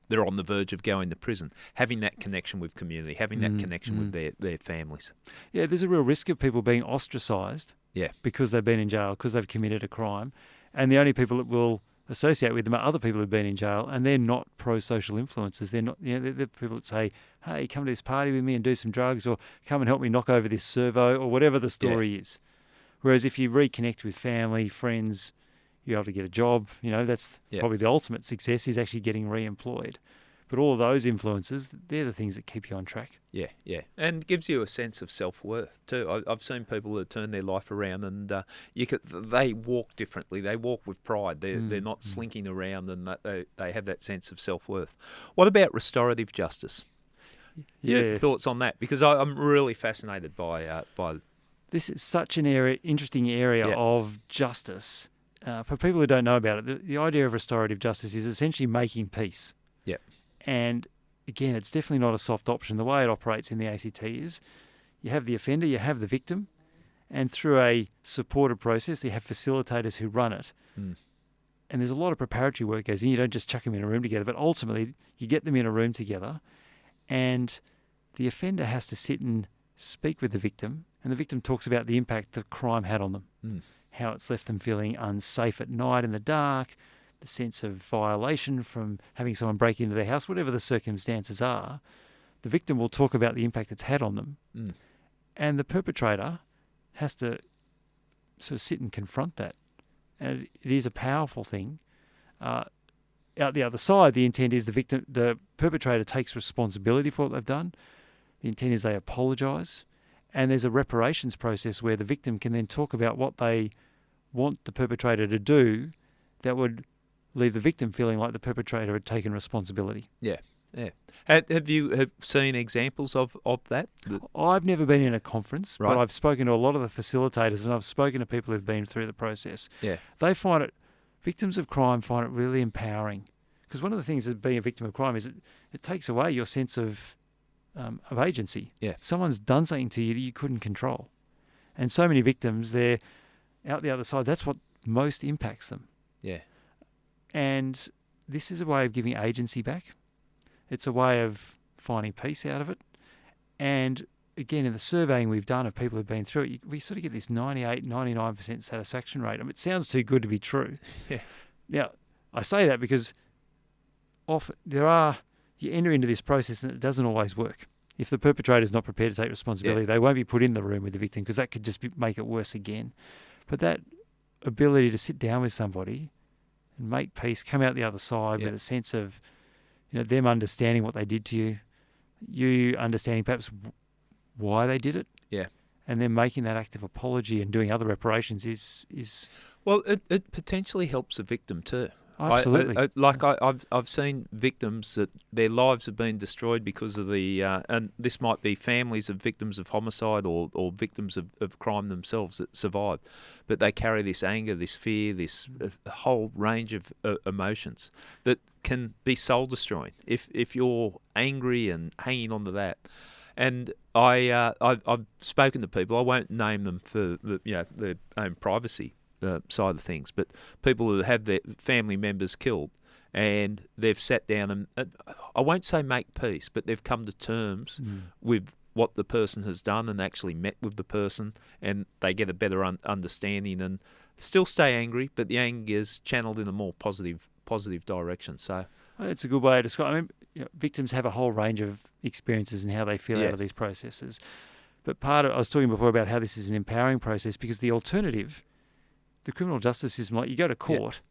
they're on the verge of going to prison, having that connection with community, having that connection with their families. Yeah, there's a real risk of people being ostracised because they've been in jail, because they've committed a crime, and the only people that will associate with them are other people who've been in jail, and they're not pro-social influences. They're not, they're people that say, hey, come to this party with me and do some drugs, or come and help me knock over this servo, or whatever the story is. Whereas if you reconnect with family, friends, you're able to get a job. That's probably the ultimate success, is actually getting re-employed. But all of those influences, they're the things that keep you on track. Yeah. And gives you a sense of self-worth too. I've seen people that turn their life around, and they walk differently. They walk with pride. They're not slinking around, and they have that sense of self-worth. What about restorative justice? Your thoughts on that? Because I'm really fascinated by this is such an interesting area of justice. For people who don't know about it, the idea of restorative justice is essentially making peace. Yeah. And again, it's definitely not a soft option. The way it operates in the ACT is you have the offender, you have the victim, and through a supported process, you have facilitators who run it. And there's a lot of preparatory work goes in. You don't just chuck them in a room together, but ultimately you get them in a room together, and the offender has to sit and speak with the victim, and the victim talks about the impact the crime had on them, how it's left them feeling unsafe at night in the dark, the sense of violation from having someone break into their house, whatever the circumstances are. The victim will talk about the impact it's had on them. And the perpetrator has to sort of sit and confront that. And it is a powerful thing. Out the other side, the intent is the perpetrator takes responsibility for what they've done. The intent is they apologise. And there's a reparations process where the victim can then talk about what they want the perpetrator to do that would leave the victim feeling like the perpetrator had taken responsibility. Yeah. Yeah. Have you seen examples of that? I've never been in a conference, Right. but I've spoken to a lot of the facilitators, and I've spoken to people who've been through the process. Yeah. They find it, victims of crime find it really empowering. Because one of the things of being a victim of crime is it takes away your sense of agency. Yeah. Someone's done something to you that you couldn't control. And so many victims, they're out the other side. That's what most impacts them. Yeah. And this is a way of giving agency back. It's a way of finding peace out of it. And again, in the surveying we've done of people who've been through it, we sort of get this 98, 99% satisfaction rate. I mean, it sounds too good to be true. Yeah. Now, I say that because often you enter into this process and it doesn't always work. If the perpetrator is not prepared to take responsibility, they won't be put in the room with the victim because that could just make it worse again. But that ability to sit down with somebody and make peace, come out the other side with a sense of, them understanding what they did to you, you understanding perhaps why they did it, and then making that act of apology and doing other reparations is well, it potentially helps the victim too. Absolutely. I've seen victims that their lives have been destroyed because of and this might be families of victims of homicide or victims of crime themselves that survived, but they carry this anger, this fear, this whole range of emotions that can be soul destroying if you're angry and hanging on to that. And I've spoken to people. I won't name them for their own privacy side of things, but people who have their family members killed and they've sat down and I won't say make peace, but they've come to terms with what the person has done and actually met with the person, and they get a better understanding and still stay angry, but the anger is channeled in a more positive direction. So it's a good way to describe. I mean, victims have a whole range of experiences and how they feel out of these processes. But I was talking before about how this is an empowering process because the alternative, the criminal justice system, like you go to court,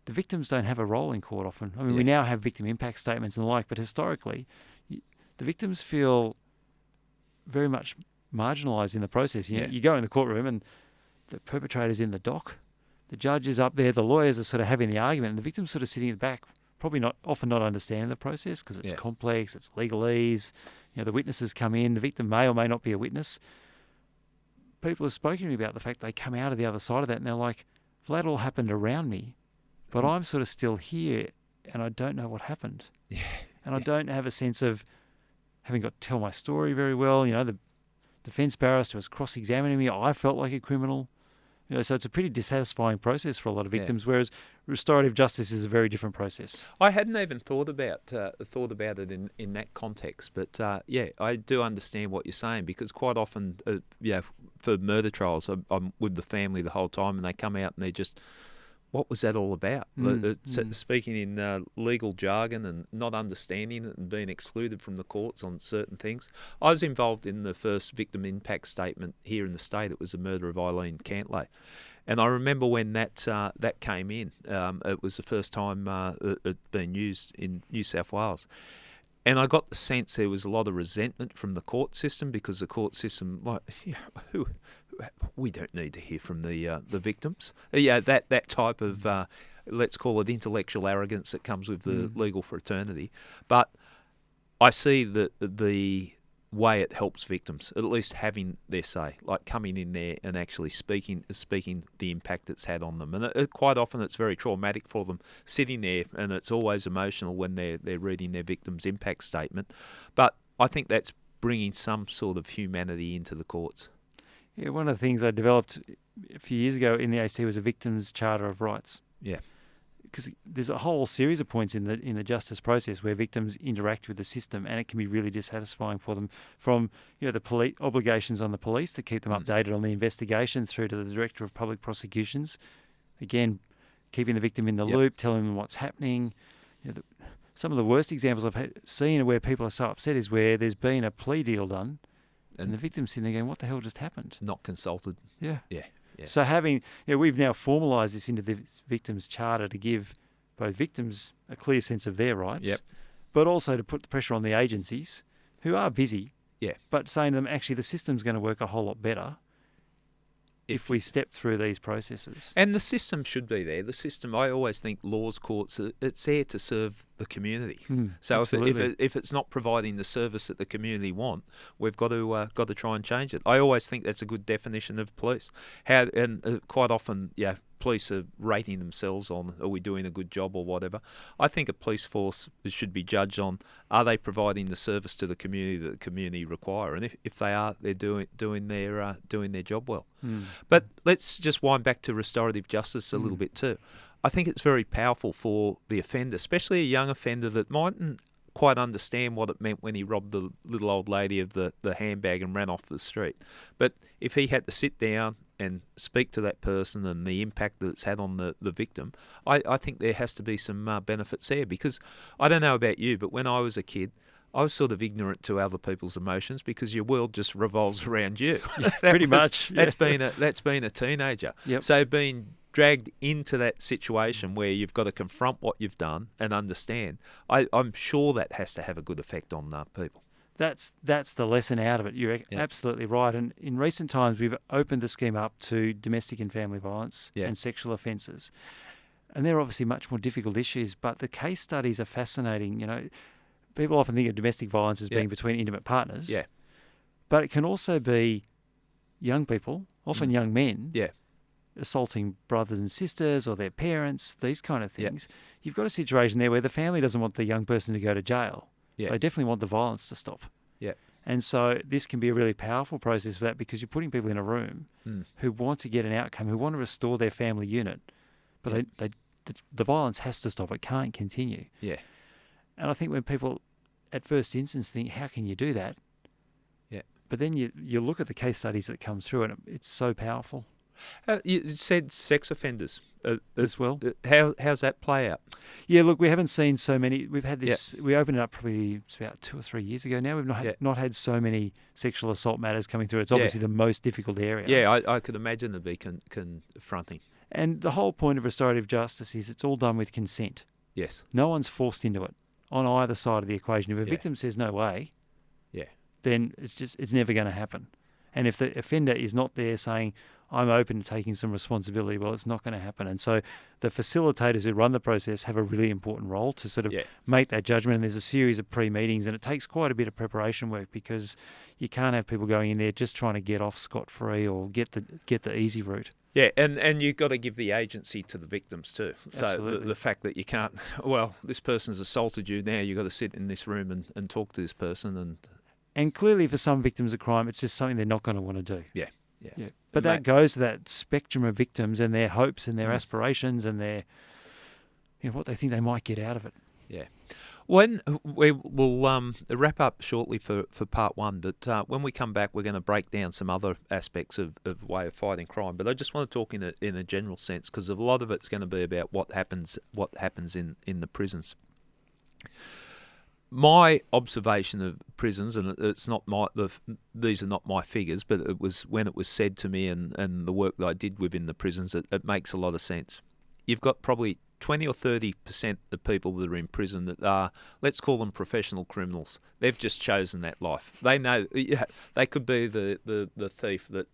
the victims don't have a role in court often. I mean, we now have victim impact statements and the like, but historically, the victims feel very much marginalised in the process. You go in the courtroom and the perpetrator's in the dock, the judge is up there, the lawyers are sort of having the argument, and the victim's sort of sitting in the back, often not understanding the process because it's complex, it's legalese. The witnesses come in, the victim may or may not be a witness. People have spoken to me about the fact they come out of the other side of that and they're like, well, that all happened around me, but I'm sort of still here and I don't know what happened. And I don't have a sense of having got to tell my story very well. The defence barrister was cross-examining me. I felt like a criminal. So it's a pretty dissatisfying process for a lot of victims, whereas restorative justice is a very different process. I hadn't even thought about it in that context, but I do understand what you're saying because quite often, for murder trials, I'm with the family the whole time, and they come out and they're just, what was that all about? Speaking in legal jargon and not understanding it and being excluded from the courts on certain things. I was involved in the first victim impact statement here in the state. It was the murder of Eileen Cantlay. And I remember when that came in, it was the first time it had been used in New South Wales. And I got the sense there was a lot of resentment from the court system because the court system, we don't need to hear from the victims. That type of, let's call it intellectual arrogance that comes with the legal fraternity. But I see the way it helps victims, at least having their say, like coming in there and actually speaking the impact it's had on them. And quite often it's very traumatic for them sitting there, and it's always emotional when they're reading their victim's impact statement. But I think that's bringing some sort of humanity into the courts. Yeah, one of the things I developed a few years ago in the ACT was a Victims' Charter of Rights. Yeah. Because there's a whole series of points in the justice process where victims interact with the system, and it can be really dissatisfying for them. From the obligations on the police to keep them updated on the investigation, through to the Director of Public Prosecutions, again keeping the victim in the loop, telling them what's happening. Some of the worst examples I've seen where people are so upset is where there's been a plea deal done, and the victim's sitting there going, "What the hell just happened?" Not consulted. Yeah. So we've now formalised this into the Victims' Charter to give both victims a clear sense of their rights, but also to put the pressure on the agencies who are busy, but saying to them, actually, the system's going to work a whole lot better if we step through these processes. And the system should be there. The system, I always think laws, courts, it's there to serve the community. So if it's not providing the service that the community want, we've got to try and change it. I always think that's a good definition of police. Quite often, police are rating themselves on, are we doing a good job or whatever. I think a police force should be judged on, are they providing the service to the community that the community require, and if they are, they're doing their job well. But let's just wind back to restorative justice a little bit too. I think it's very powerful for the offender, especially a young offender that mightn't quite understand what it meant when he robbed the little old lady of the handbag and ran off the street. But if he had to sit down and speak to that person and the impact that it's had on the victim, I think there has to be some benefits there, because I don't know about you, but when I was a kid, I was sort of ignorant to other people's emotions because your world just revolves around you. Pretty much. That's been a teenager. Yep. So being dragged into that situation where you've got to confront what you've done and understand, I'm sure that has to have a good effect on people. That's the lesson out of it. You're absolutely right. And in recent times, we've opened the scheme up to domestic and family violence and sexual offences. And they're obviously much more difficult issues, but the case studies are fascinating. You know, people often think of domestic violence as being between intimate partners. Yeah. But it can also be young people, often young men, assaulting brothers and sisters or their parents, these kind of things. You've got a situation there where the family doesn't want the young person to go to jail. They definitely want the violence to stop. And so this can be a really powerful process for that, because you're putting people in a room who want to get an outcome, who want to restore their family unit, but the violence has to stop. It can't continue. And I think when people at first instance think, how can you do that? But then you look at the case studies that come through, and it's so powerful. You said sex offenders as well. How's that play out? Yeah, look, we haven't seen so many. We've had this. We opened it up probably about 2 or 3 years ago now. We've not had so many sexual assault matters coming through. It's obviously the most difficult area. Yeah, I could imagine it'd be confronting. And the whole point of restorative justice is it's all done with consent. Yes. No one's forced into it on either side of the equation. If a victim says no way, then it's never going to happen. And if the offender is not there saying, I'm open to taking some responsibility, well, it's not going to happen. And so the facilitators who run the process have a really important role to sort of make that judgment. And there's a series of pre-meetings, and it takes quite a bit of preparation work, because you can't have people going in there just trying to get off scot-free or get the easy route. Yeah, and you've got to give the agency to the victims too. So Absolutely. The fact that you can't, well, this person's assaulted you, now you've got to sit in this room and talk to this person. And clearly for some victims of crime, it's just something they're not going to want to do. Yeah. But that goes to that spectrum of victims and their hopes and their aspirations and their, what they think they might get out of it. Yeah. When we'll wrap up shortly for part one, but when we come back, we're going to break down some other aspects of way of fighting crime. But I just want to talk in a general sense, because a lot of it's going to be about what happens in the prisons. My observation of prisons, and it's not these are not my figures, but it was when it was said to me, and the work that I did within the prisons, it makes a lot of sense. You've got probably 20 or 30% of people that are in prison that are, let's call them professional criminals. They've just chosen that life. They know they could be the thief that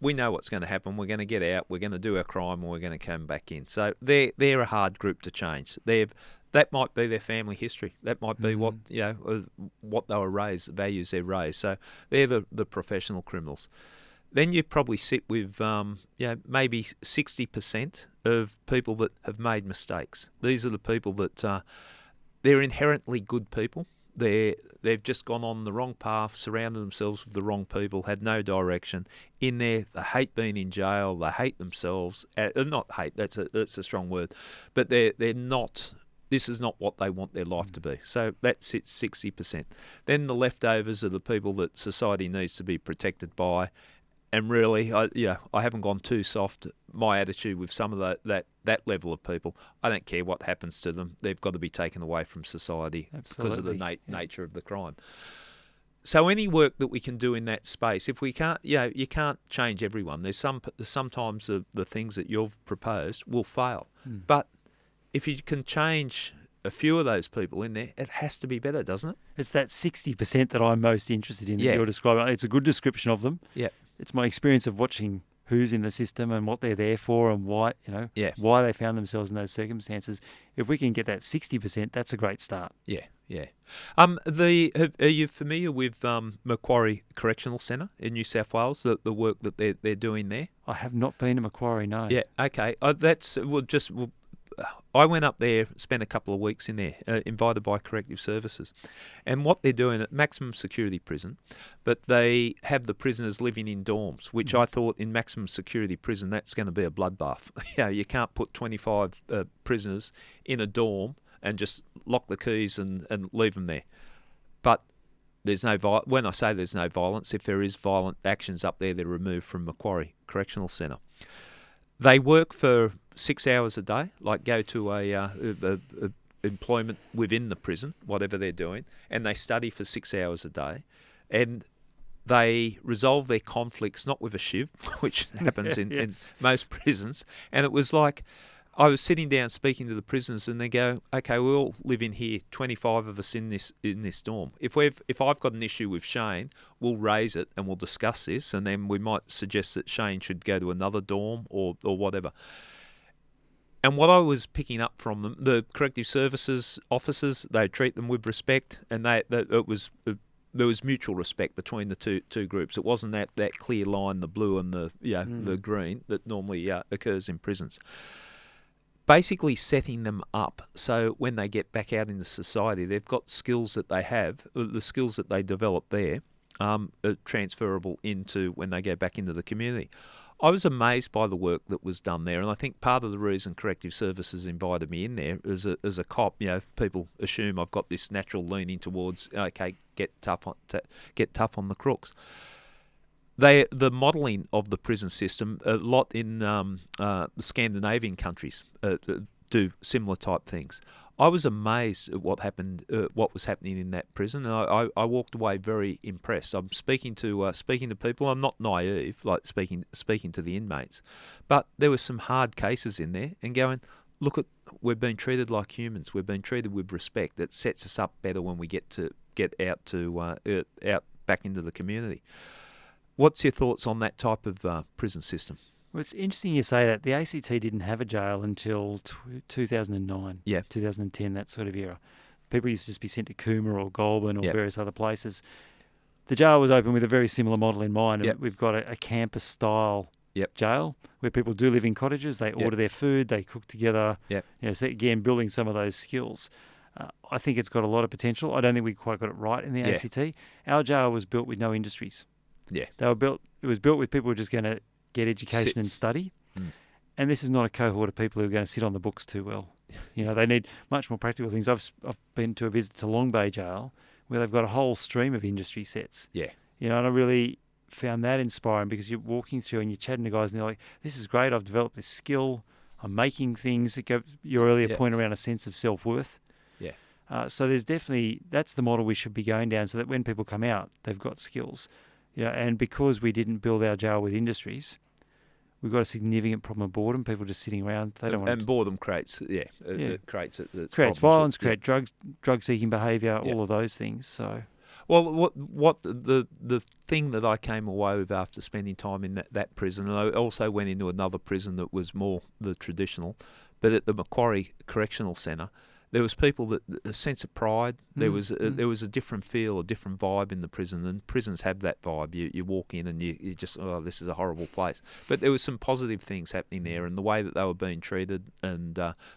we know what's going to happen. We're going to get out. We're going to do our crime, and we're going to come back in. So they're a hard group to change. That might be their family history. That might be what they were raised, the values they're raised. So they're the professional criminals. Then you probably sit with maybe 60% of people that have made mistakes. These are the people that they're inherently good people. They've just gone on the wrong path, surrounded themselves with the wrong people, had no direction. In there, they hate being in jail. They hate themselves. Not hate. That's a strong word, but they're not. This is not what they want their life to be. So that sits 60%. Then the leftovers are the people that society needs to be protected by. And really, I haven't gone too soft. My attitude with some of that level of people, I don't care what happens to them. They've got to be taken away from society because of the nature of the crime. So any work that we can do in that space, if we can't, you can't change everyone. There's sometimes the things that you've proposed will fail. But if you can change a few of those people in there, it has to be better, doesn't it? It's that 60% that I'm most interested in that you're describing. It's a good description of them. Yeah. It's my experience of watching who's in the system and what they're there for and why, why they found themselves in those circumstances. If we can get that 60%, that's a great start. Yeah. Are you familiar with Macquarie Correctional Centre in New South Wales? The work that they're doing there. I have not been to Macquarie, no. Yeah. Okay. I went up there, spent a couple of weeks in there, invited by Corrective Services. And what they're doing at maximum security prison, but they have the prisoners living in dorms, which I thought in maximum security prison, that's going to be a bloodbath. You can't put 25 prisoners in a dorm and just lock the keys and leave them there. But there's no when I say there's no violence, if there is violent actions up there, they're removed from Macquarie Correctional Centre. They work for 6 hours a day, like go to a employment within the prison, whatever they're doing, and they study for 6 hours a day, and they resolve their conflicts not with a shiv, which happens in most prisons. And it was like, I was sitting down speaking to the prisoners, and they go, "Okay, we all live in here, 25 of us in this dorm. If I've got an issue with Shane, we'll raise it and we'll discuss this, and then we might suggest that Shane should go to another dorm or whatever." And what I was picking up from them, the corrective services officers, they treat them with respect, and there was mutual respect between the two groups. It wasn't that clear line, the blue and the green, that normally occurs in prisons. Basically setting them up so when they get back out into society, they've got skills that they have, the skills that they develop there, are transferable into when they go back into the community. I was amazed by the work that was done there, and I think part of the reason Corrective Services invited me in there as a cop, people assume I've got this natural leaning towards, okay, get tough on the crooks. The modelling of the prison system, a lot in the Scandinavian countries do similar type things. I was amazed at what was happening in that prison, and I walked away very impressed. I'm speaking to people. I'm not naive, like speaking to the inmates, but there were some hard cases in there, and going, look, we've been treated like humans. We've been treated with respect. It sets us up better when we get out back into the community. What's your thoughts on that type of prison system? Well, it's interesting you say that. The ACT didn't have a jail until 2009, 2010, that sort of era. People used to just be sent to Cooma or Goulburn or various other places. The jail was open with a very similar model in mind. And we've got a campus-style jail where people do live in cottages. They order their food, they cook together. So again, building some of those skills. I think it's got a lot of potential. I don't think we quite got it right in the ACT. Our jail was built with no industries. It was built with people who were just going to get education and study. And this is not a cohort of people who are going to sit on the books too well. They need much more practical things. I've been to a visit to Long Bay Jail where they've got a whole stream of industry sets. And I really found that inspiring because you're walking through and you're chatting to guys and they're like, this is great, I've developed this skill, I'm making things. Your earlier point around a sense of self-worth. So there's definitely, that's the model we should be going down so that when people come out, they've got skills. And because we didn't build our jail with industries, we've got a significant problem of boredom. People just sitting around. They don't want. And boredom creates, it creates violence, creates drug-seeking behaviour, all of those things. So, well, what the thing that I came away with after spending time in that prison, and I also went into another prison that was more the traditional, but at the Macquarie Correctional Centre. There was people that a sense of pride. There was a different feel, a different vibe in the prison, and prisons have that vibe. You walk in and you just, this is a horrible place. But there was some positive things happening there, and the way that they were being treated, and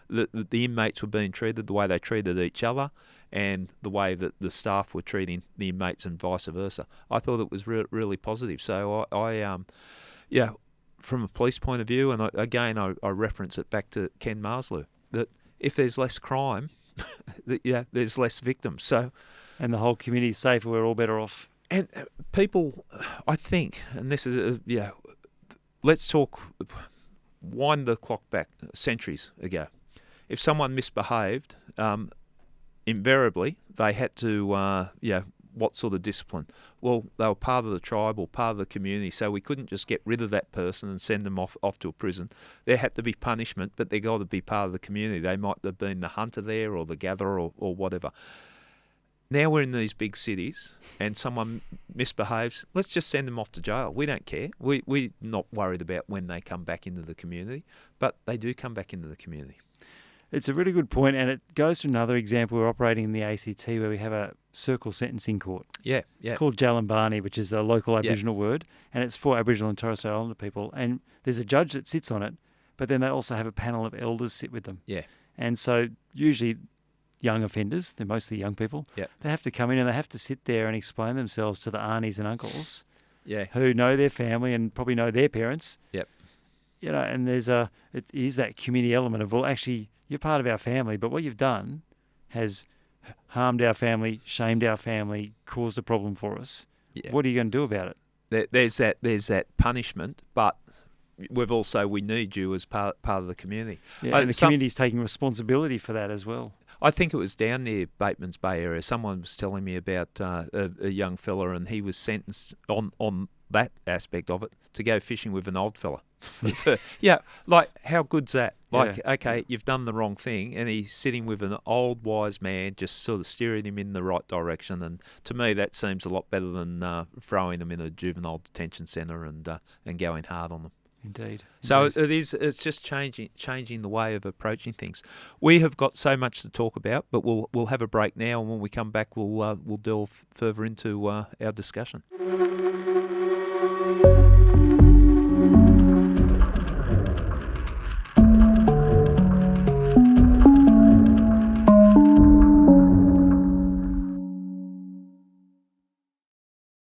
the inmates were being treated, the way they treated each other, and the way that the staff were treating the inmates, and vice versa. I thought it was really positive. So I from a police point of view, and I reference it back to Ken Marslew, that if there's less crime, there's less victims. So, and the whole community is safer. We're all better off. And people, I think, and this is let's talk. Wind the clock back centuries ago. If someone misbehaved, invariably they had to, what sort of discipline? Well, they were part of the tribe or part of the community, so we couldn't just get rid of that person and send them off to a prison. There had to be punishment, but they got to be part of the community. They might have been the hunter there or the gatherer or whatever. Now we're in these big cities and someone misbehaves, let's just send them off to jail. We don't care. We're not worried about when they come back into the community, but they do come back into the community. It's a really good point, and it goes to another example. We're operating in the ACT where we have a circle sentencing court. Yeah. It's called Jubelin, which is a local Aboriginal word, and it's for Aboriginal and Torres Strait Islander people. And there's a judge that sits on it, but then they also have a panel of elders sit with them. Yeah. And so usually young offenders, they're mostly young people, they have to come in and they have to sit there and explain themselves to the aunties and uncles who know their family and probably know their parents. Yep. You know, and it is that community element of, well, actually, you're part of our family, but what you've done has harmed our family, shamed our family, caused a problem for us. Yeah. What are you going to do about it? There's that punishment, but we need you as part of the community. Yeah, and the community's taking responsibility for that as well. I think it was down near Bateman's Bay area. Someone was telling me about a young fella, and he was sentenced on that aspect of it to go fishing with an old fella. Yeah, like how good's that? Like, okay, you've done the wrong thing, and he's sitting with an old wise man, just sort of steering him in the right direction. And to me, that seems a lot better than throwing them in a juvenile detention centre and going hard on them. Indeed. So it's just changing the way of approaching things. We have got so much to talk about, but we'll have a break now, and when we come back, we'll delve further into our discussion.